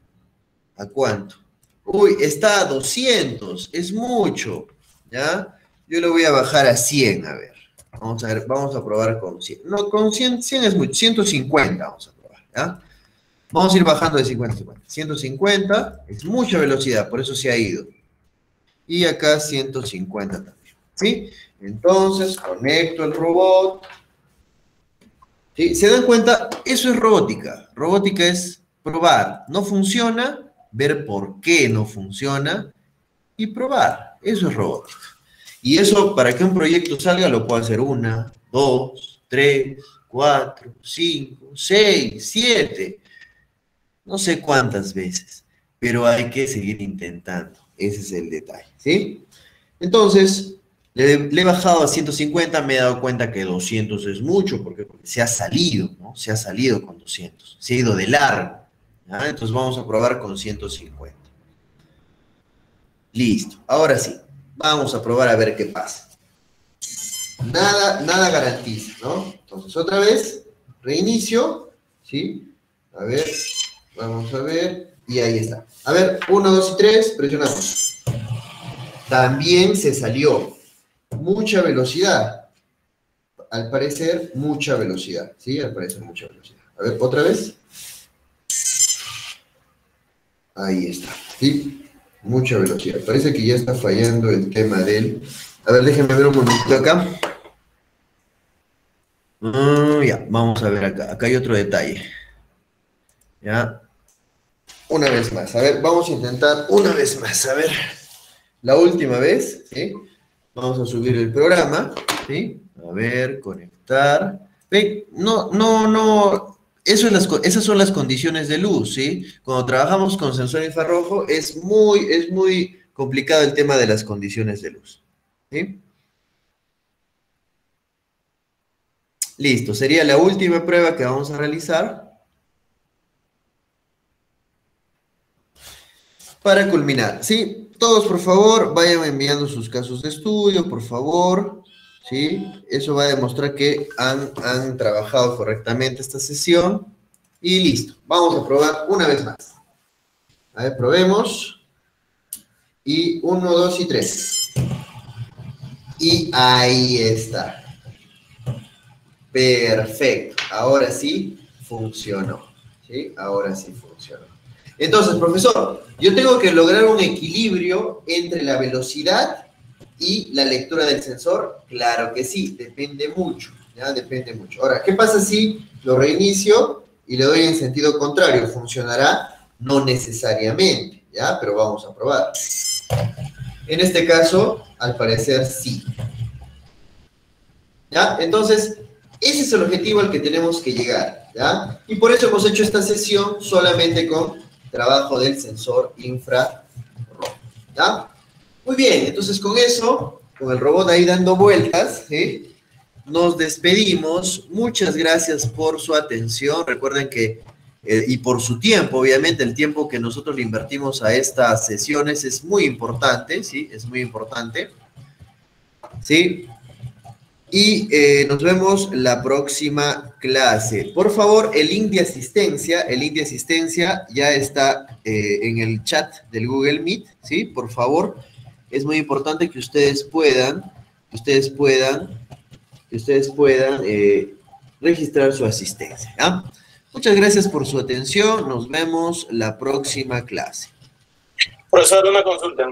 ¿A cuánto? Uy, está a 200. Es mucho. ¿Ya? Yo le voy a bajar a 100, a ver. Vamos a ver, vamos a probar con 100. No, con 100 es mucho. 150 vamos a probar, ¿ya? Vamos a ir bajando de 50 a 50. 150 es mucha velocidad, por eso se ha ido. Y acá 150 también, ¿sí? Entonces, conecto el robot. ¿Sí? ¿Se dan cuenta? Eso es robótica. Robótica es probar. No funciona, ver por qué no funciona y probar. Eso es robótica. Y eso, para que un proyecto salga, lo puedo hacer 1, 2, 3, 4, 5, 6, 7. No sé cuántas veces, pero hay que seguir intentando. Ese es el detalle, ¿sí? Entonces, le he bajado a 150, me he dado cuenta que 200 es mucho, porque se ha salido, ¿no? Se ha salido con 200, se ha ido de largo, ¿ya? Entonces vamos a probar con 150. Listo, ahora sí, vamos a probar a ver qué pasa. Nada garantiza, ¿no? Entonces, otra vez, reinicio, ¿sí? A ver, vamos a ver, y ahí está. A ver, 1, 2 y 3, presionamos. También se salió. Mucha velocidad. Al parecer, mucha velocidad, ¿sí? Al parecer, mucha velocidad. A ver, otra vez. Ahí está, ¿sí? Mucha velocidad. Parece que ya está fallando el tema del... A ver, déjenme ver un momentito acá. Ya, vamos a ver acá. Acá hay otro detalle. Ya. Una vez más. A ver, vamos a intentar una vez más. A ver. La última vez, ¿sí? Vamos a subir el programa, ¿sí? A ver, conectar. ¿Ven? No. Esas son las condiciones de luz, ¿sí? Cuando trabajamos con sensor infrarrojo es muy complicado el tema de las condiciones de luz, ¿sí? Listo, sería la última prueba que vamos a realizar para culminar, ¿sí? Todos, por favor, vayan enviando sus casos de estudio, por favor, ¿sí? Eso va a demostrar que han trabajado correctamente esta sesión. Y listo, vamos a probar una vez más. A ver, probemos. Y 1, 2 y 3. Y ahí está. Perfecto. Ahora sí funcionó. ¿Sí? Ahora sí funcionó. Entonces, profesor, yo tengo que lograr un equilibrio entre la velocidad y la lectura del sensor. Claro que sí, depende mucho. ¿Ya? Depende mucho. Ahora, ¿qué pasa si lo reinicio y le doy en sentido contrario? ¿Funcionará? No necesariamente, ¿ya? Pero vamos a probar. En este caso, al parecer, sí. ¿Ya? Entonces, ese es el objetivo al que tenemos que llegar, ¿ya? Y por eso hemos hecho esta sesión solamente con trabajo del sensor infrarrojo, ¿ya? Muy bien, entonces con eso, con el robot ahí dando vueltas, ¿sí? Nos despedimos. Muchas gracias por su atención. Recuerden que, y por su tiempo, obviamente, el tiempo que nosotros le invertimos a estas sesiones es muy importante, ¿sí? Es muy importante, ¿sí? Y nos vemos la próxima clase. Por favor, el link de asistencia ya está en el chat del Google Meet, ¿sí? Por favor, es muy importante que ustedes puedan registrar su asistencia, ¿ya? Muchas gracias por su atención. Nos vemos la próxima clase. Profesor, una consulta.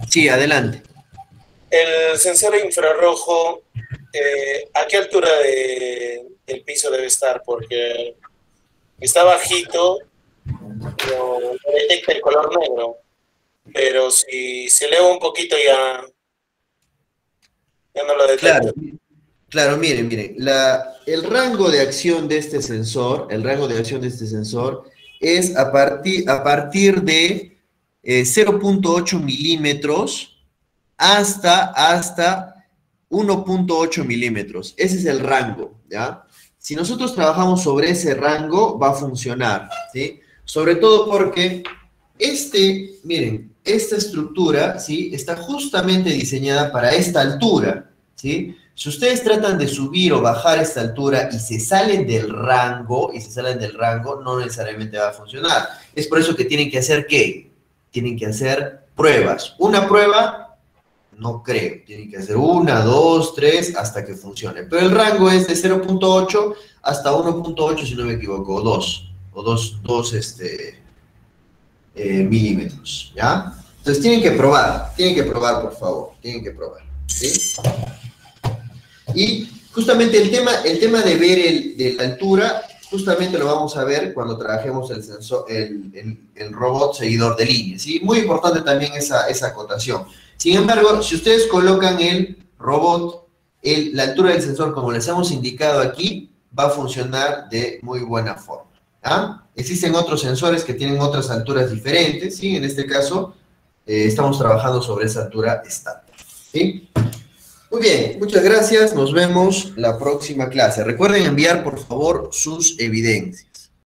Sí, adelante. El sensor infrarrojo, ¿a qué altura del piso debe estar? Porque está bajito, no detecta el color negro, pero si se eleva un poquito ya no lo detecta. Claro, miren, el rango de acción de este sensor, es a partir de 0.8 milímetros hasta 1.8 milímetros. Ese es el rango, ¿ya? Si nosotros trabajamos sobre ese rango, va a funcionar, ¿sí? Sobre todo porque Miren, esta estructura, ¿sí? Está justamente diseñada para esta altura, ¿sí? Si ustedes tratan de subir o bajar esta altura y se salen del rango, no necesariamente va a funcionar. Es por eso que tienen que hacer, ¿qué? Tienen que hacer pruebas. Una prueba, no creo. Tienen que hacer 1, 2, 3, hasta que funcione. Pero el rango es de 0.8 hasta 1.8, si no me equivoco, o 2 milímetros, ¿ya? Entonces tienen que probar, por favor, ¿sí? Y justamente el tema de ver de la altura, justamente lo vamos a ver cuando trabajemos el sensor, el robot seguidor de línea, ¿sí? Muy importante también esa acotación. Sin embargo, si ustedes colocan el robot, la altura del sensor, como les hemos indicado aquí, va a funcionar de muy buena forma. ¿Ah? Existen otros sensores que tienen otras alturas diferentes, ¿sí? En este caso, estamos trabajando sobre esa altura estándar, ¿sí? Muy bien, muchas gracias, nos vemos la próxima clase. Recuerden enviar, por favor, sus evidencias.